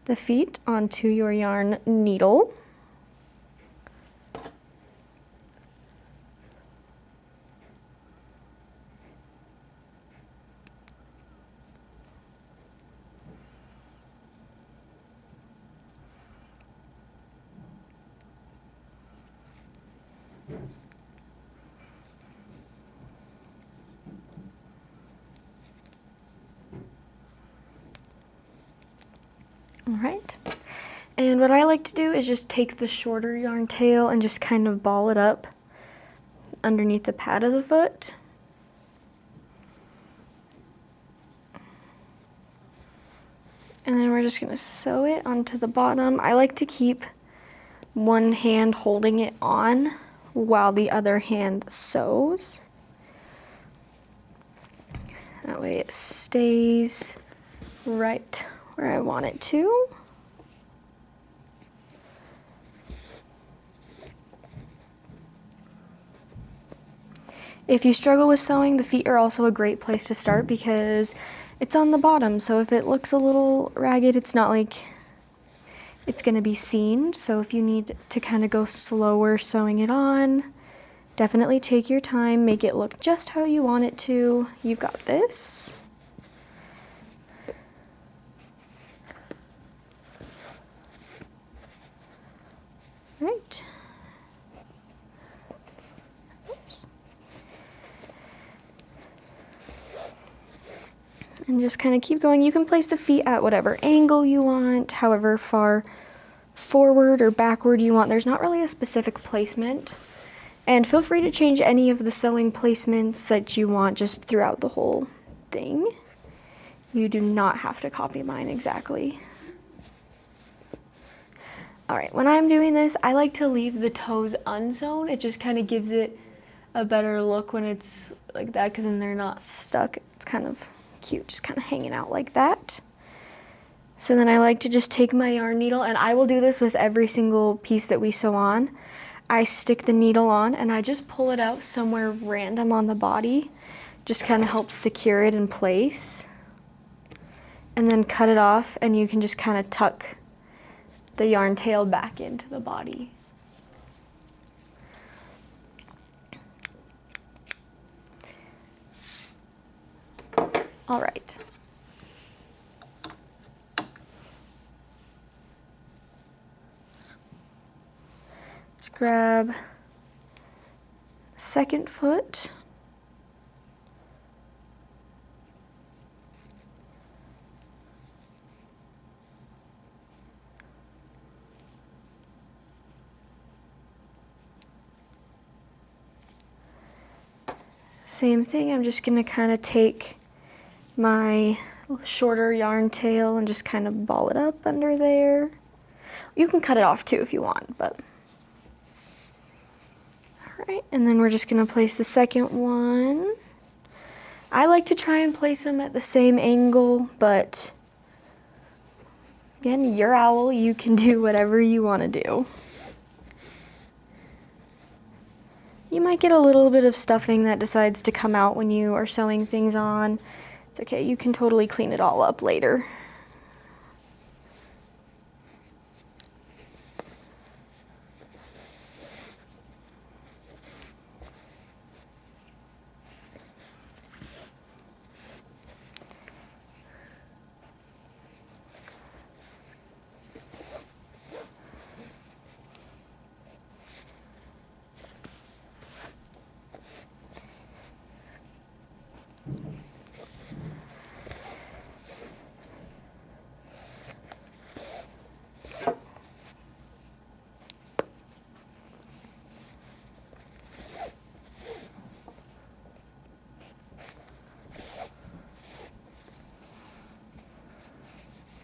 the feet onto your yarn needle. All right, and what I like to do is just take the shorter yarn tail and just kind of ball it up underneath the pad of the foot. And then we're just gonna sew it onto the bottom. I like to keep one hand holding it on while the other hand sews. That way it stays right where I want it to. If you struggle with sewing, the feet are also a great place to start because it's on the bottom, so if it looks a little ragged, it's not like it's gonna be seen. So if you need to kind of go slower sewing it on, definitely take your time, make it look just how you want it to. You've got this. Right. Oops. And just kind of keep going. You can place the feet at whatever angle you want, however far forward or backward you want. There's not really a specific placement. And feel free to change any of the sewing placements that you want just throughout the whole thing. You do not have to copy mine exactly. All right, when I'm doing this, I like to leave the toes unsewn. It just kind of gives it a better look when it's like that, because then they're not stuck. It's kind of cute, just kind of hanging out like that. So then I like to just take my yarn needle, and I will do this with every single piece that we sew on. I stick the needle on and I just pull it out somewhere random on the body. Just kind of helps secure it in place. And then cut it off, and you can just kind of tuck the yarn tail back into the body. All right. Let's grab the second foot. Same thing, I'm just gonna kind of take my shorter yarn tail and just kind of ball it up under there. You can cut it off too if you want, but. All right, and then we're just gonna place the second one I like to try and place them at the same angle, but again, you're owl, you can do whatever you want to do. You might get a little bit of stuffing that decides to come out when you are sewing things on. It's okay, you can totally clean it all up later.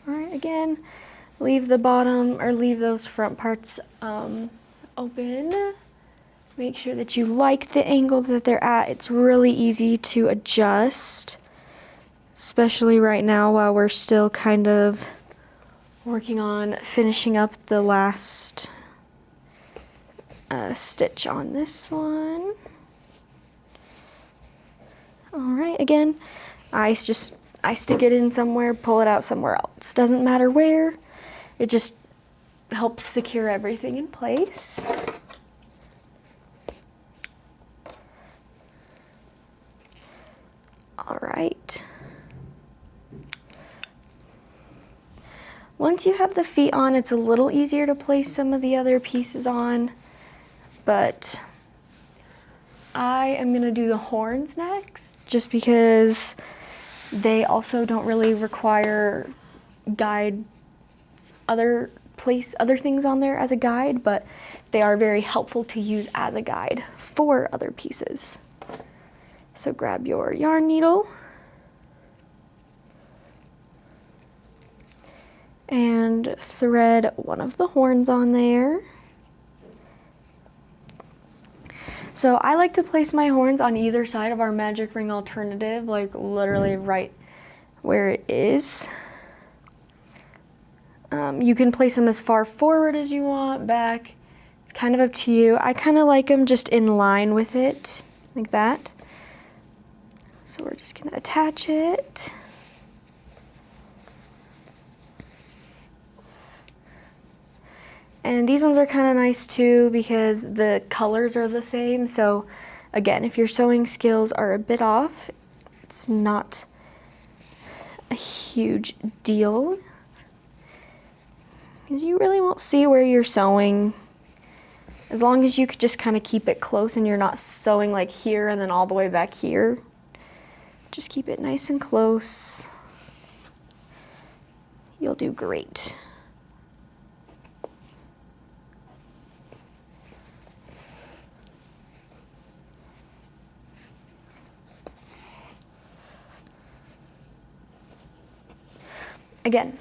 Alright, again, leave the bottom or leave those front parts open. Make sure that you like the angle that they're at. It's really easy to adjust, especially right now while we're still kind of working on finishing up the last stitch on this one. Alright, again, I stick it in somewhere, pull it out somewhere else. Doesn't matter where, it just helps secure everything in place. All right. Once you have the feet on, it's a little easier to place some of the other pieces on, but I am gonna do the horns next, just because they also don't really require other things on there as a guide, but they are very helpful to use as a guide for other pieces. So grab your yarn needle and thread one of the horns on there. So I like to place my horns on either side of our magic ring alternative, like literally right where it is. You can place them as far forward as you want, back. It's kind of up to you. I kind of like them just in line with it, like that. So we're just gonna attach it. And these ones are kind of nice too because the colors are the same. So again, if your sewing skills are a bit off, it's not a huge deal, because you really won't see where you're sewing. As long as you could just kind of keep it close and you're not sewing like here and then all the way back here. Just keep it nice and close. You'll do great. Again,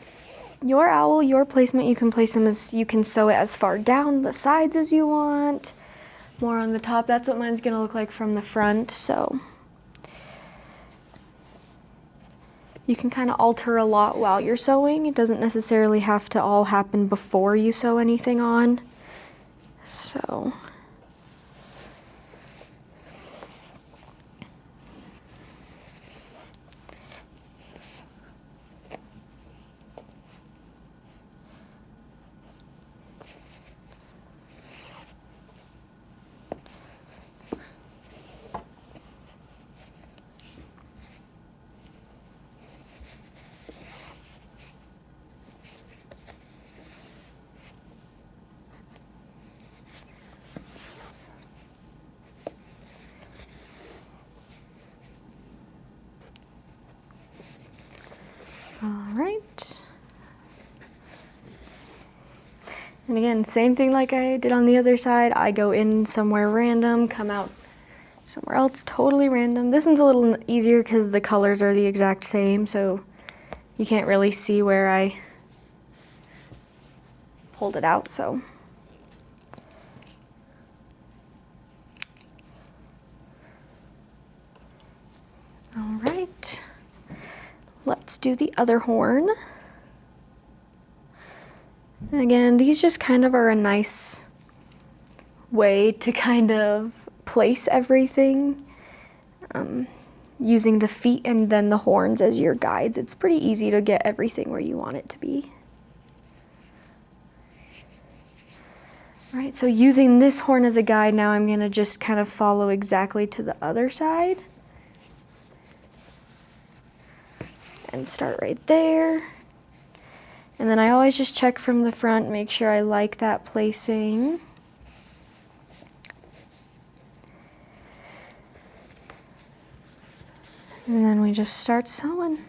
your owl, your placement, you can place them as, you can sew it as far down the sides as you want, more on the top. That's what mine's gonna look like from the front, so you can kind of alter a lot while you're sewing. It doesn't necessarily have to all happen before you sew anything on. So all right. And again, same thing like I did on the other side. I go in somewhere random, come out somewhere else, totally random. This one's a little easier because the colors are the exact same, so you can't really see where I pulled it out, so. All let's do the other horn. And again, these just kind of are a nice way to kind of place everything, using the feet and then the horns as your guides. It's pretty easy to get everything where you want it to be. All right, so using this horn as a guide, now I'm gonna just kind of follow exactly to the other side. And start right there. And then I always just check from the front, make sure I like that placing. And then we just start sewing.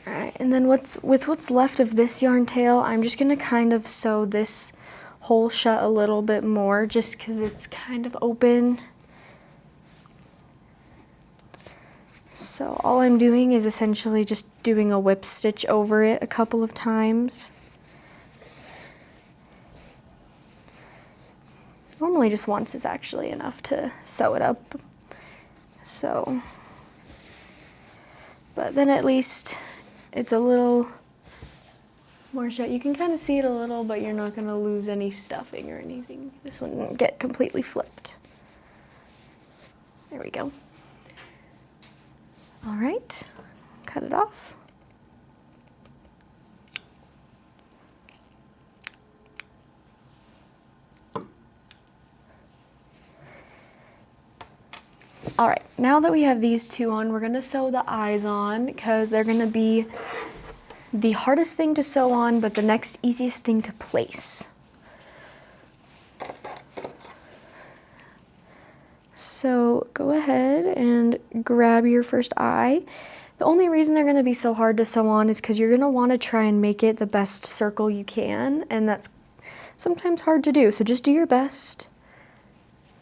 Alright, and then with what's left of this yarn tail, I'm just going to kind of sew this hole shut a little bit more just because it's kind of open. So all I'm doing is essentially just doing a whip stitch over it a couple of times. Normally just once is actually enough to sew it up. So, but then at least it's a little more shut. You can kind of see it a little, but you're not going to lose any stuffing or anything. This one won't get completely flipped. There we go. All right, cut it off. All right, now that we have these two on, we're gonna sew the eyes on because they're gonna be the hardest thing to sew on, but the next easiest thing to place. So go ahead and grab your first eye. The only reason they're gonna be so hard to sew on is because you're gonna wanna try and make it the best circle you can, and that's sometimes hard to do, so just do your best.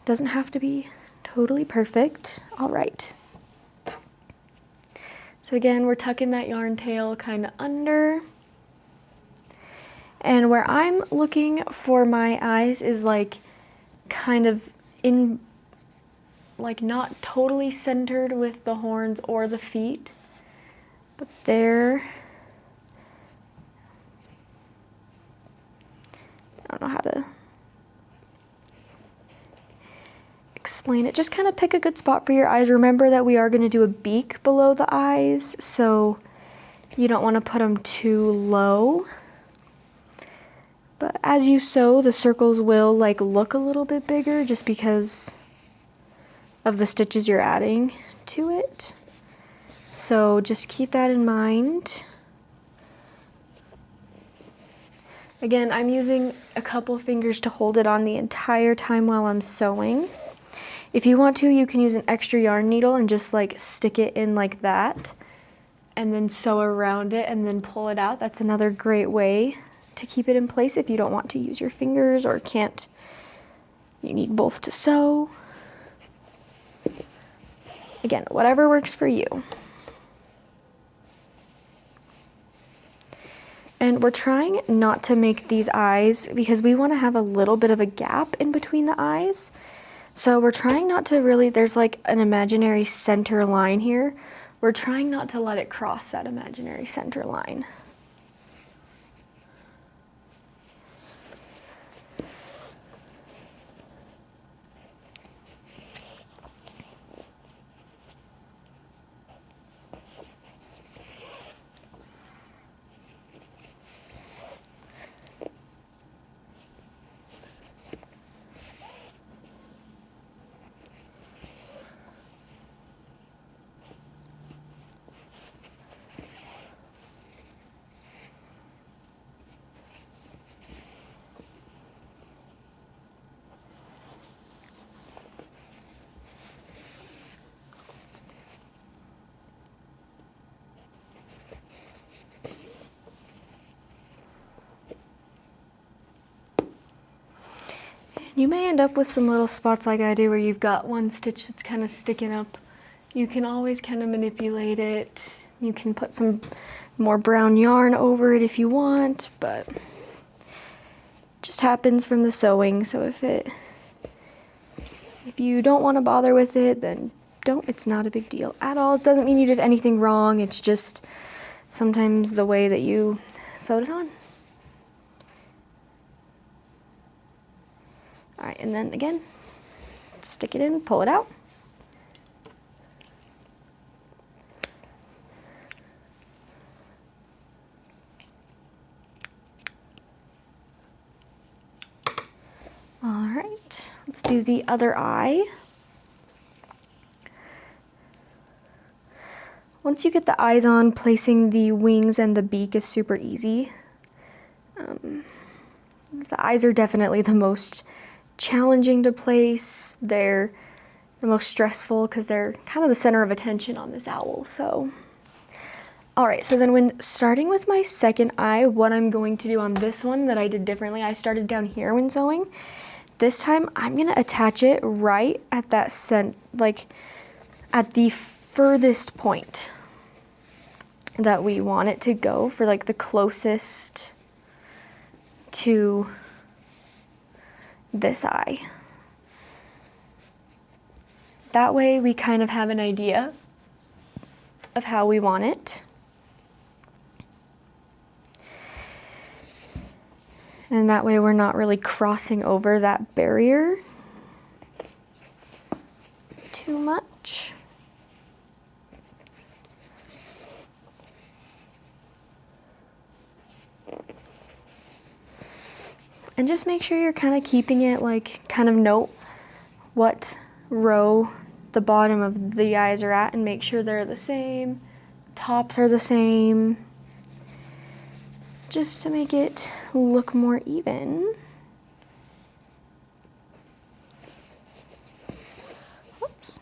Doesn't have to be totally perfect. All right. So again, we're tucking that yarn tail kind of under. And where I'm looking for my eyes is like kind of in, like not totally centered with the horns or the feet, but there. I don't know how to explain it. Just kind of pick a good spot for your eyes. Remember that we are going to do a beak below the eyes, so you don't want to put them too low. But as you sew, the circles will like look a little bit bigger just because of the stitches you're adding to it. So just keep that in mind. Again, I'm using a couple fingers to hold it on the entire time while I'm sewing. If you want to, you can use an extra yarn needle and just like stick it in like that and then sew around it and then pull it out. That's another great way to keep it in place if you don't want to use your fingers or can't. You need both to sew. Again, whatever works for you. And we're trying not to make these eyes because we want to have a little bit of a gap in between the eyes. So we're trying not to really, there's like an imaginary center line here. we're trying not to let it cross that imaginary center line. You may end up with some little spots like I do where you've got one stitch that's kind of sticking up. You can always kind of manipulate it. You can put some more brown yarn over it if you want, but it just happens from the sewing. So if you don't want to bother with it, then don't. It's not a big deal at all. It doesn't mean you did anything wrong. It's just sometimes the way that you sewed it on. All right, and then again, stick it in, pull it out. All right, let's do the other eye. Once you get the eyes on, placing the wings and the beak is super easy. The eyes are definitely the most challenging to place. They're the most stressful because they're kind of the center of attention on this owl. So, all right, so then when starting with my second eye, what I'm going to do on this one that I did differently, I started down here when sewing. This time I'm gonna attach it right at that at the furthest point that we want it to go, for like the closest to this eye. That way we kind of have an idea of how we want it. And that way we're not really crossing over that barrier too much. And just make sure you're kind of keeping it, like, kind of note what row the bottom of the eyes are at and make sure they're the same, tops are the same, just to make it look more even. Whoops.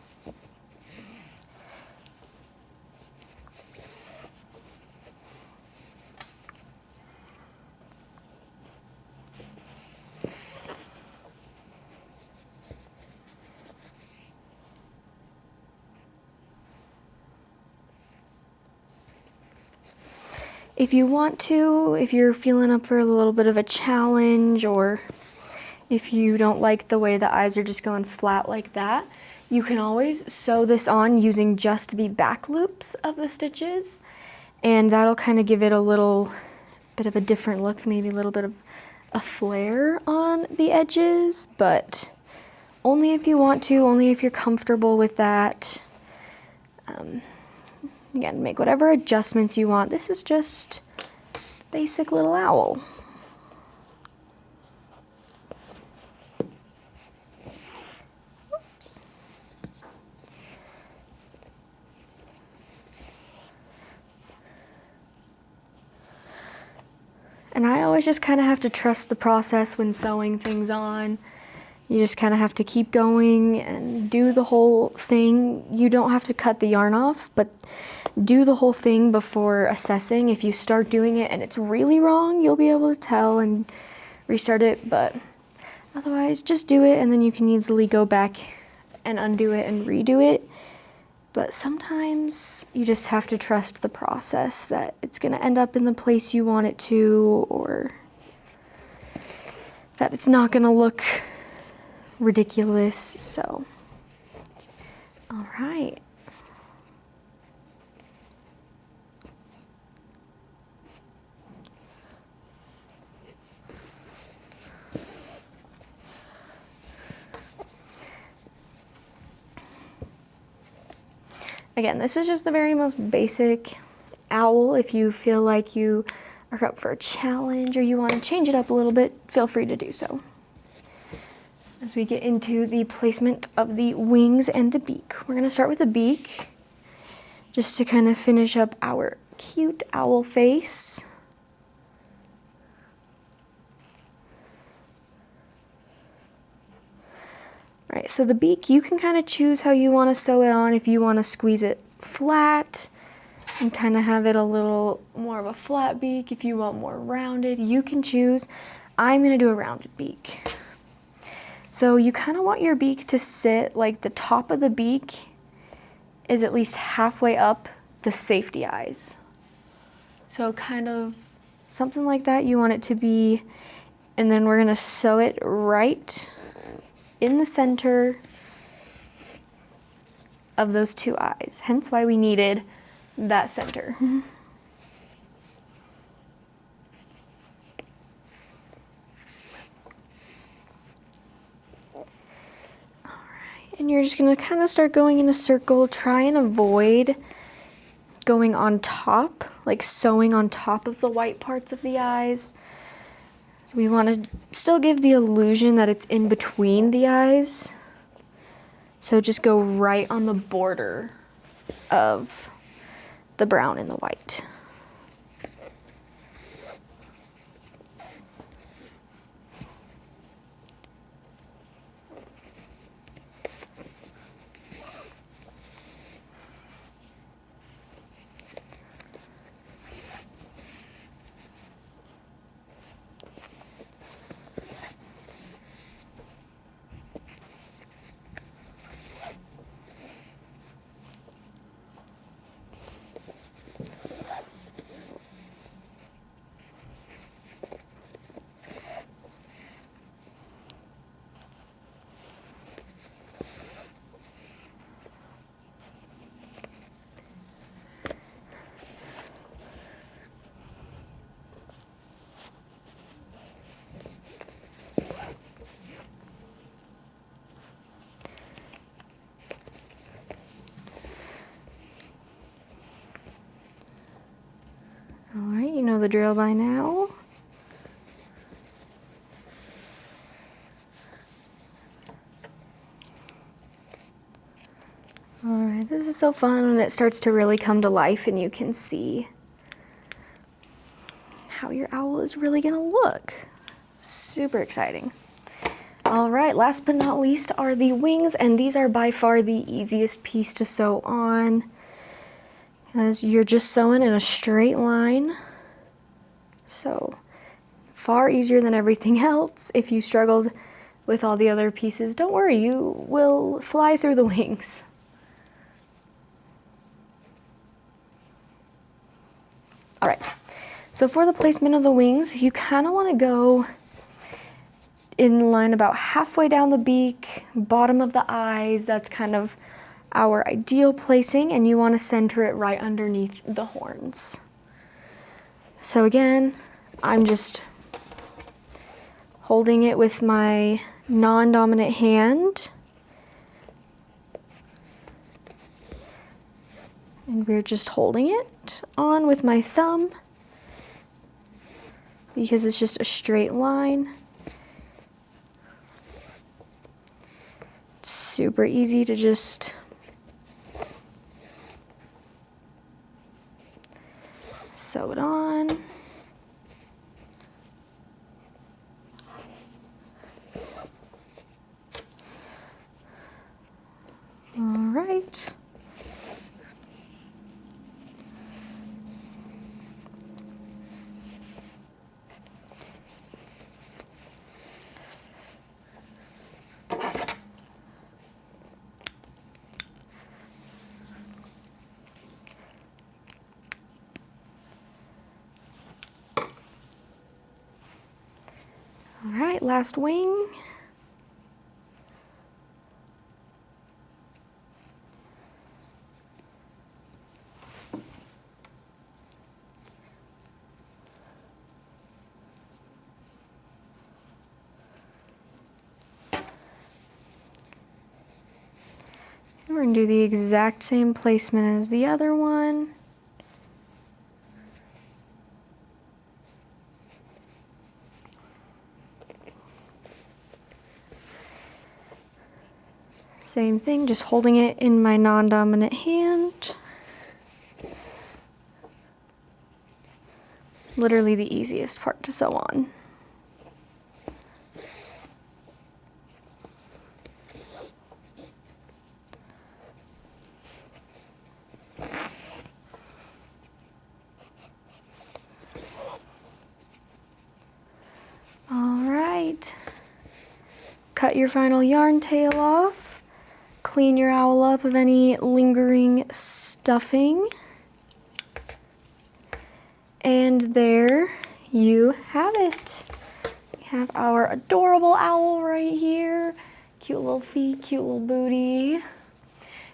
If you want to, if you're feeling up for a little bit of a challenge, or if you don't like the way the eyes are just going flat like that, you can always sew this on using just the back loops of the stitches, and that'll kind of give it a little bit of a different look, maybe a little bit of a flare on the edges, but only if you want to, only if you're comfortable with that. Again, make whatever adjustments you want. This is just basic little owl. Oops. And I always just kind of have to trust the process when sewing things on. You just kind of have to keep going and do the whole thing. You don't have to cut the yarn off, but do the whole thing before assessing. If you start doing it and it's really wrong, you'll be able to tell and restart it, but otherwise just do it, and then you can easily go back and undo it and redo it. But sometimes you just have to trust the process, that it's going to end up in the place you want it to, or that it's not going to look ridiculous. So, all right. Again, this is just the very most basic owl. If you feel like you are up for a challenge or you want to change it up a little bit, feel free to do so. As we get into the placement of the wings and the beak, we're going to start with the beak just to kind of finish up our cute owl face. All right, so the beak, you can kind of choose how you want to sew it on. If you want to squeeze it flat and kind of have it a little more of a flat beak. If you want more rounded, you can choose. I'm going to do a rounded beak. So you kind of want your beak to sit like the top of the beak is at least halfway up the safety eyes. So kind of something like that you want it to be, and then we're going to sew it right in the center of those two eyes, hence why we needed that center. Alright, and you're just going to kind of start going in a circle. Try and avoid going on top, like sewing on top of the white parts of the eyes. So we want to still give the illusion that it's in between the eyes. So just go right on the border of the brown and the white. Alright, you know the drill by now. Alright, this is so fun when it starts to really come to life and you can see how your owl is really going to look. Super exciting. Alright, last but not least are the wings, and these are by far the easiest piece to sew on, as you're just sewing in a straight line. So far easier than everything else. If you struggled with all the other pieces, don't worry, you will fly through the wings. Alright, so for the placement of the wings, you kind of want to go in line about halfway down the beak, bottom of the eyes. That's kind of our ideal placing, and you want to center it right underneath the horns. So again, I'm just holding it with my non-dominant hand, and we're just holding it on with my thumb because it's just a straight line. It's super easy to just sew it on. All right. All right, last wing. We're going to do the exact same placement as the other one. Same thing, just holding it in my non-dominant hand. Literally the easiest part to sew on. All right, cut your final yarn tail off. Clean your owl up of any lingering stuffing. And there you have it. We have our adorable owl right here. Cute little feet, cute little booty.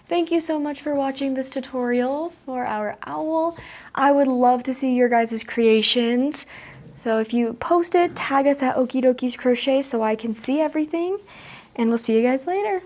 Thank you so much for watching this tutorial for our owl. I would love to see your guys' creations. So if you post it, tag us at Okey Dokey's Crochet so I can see everything. And we'll see you guys later.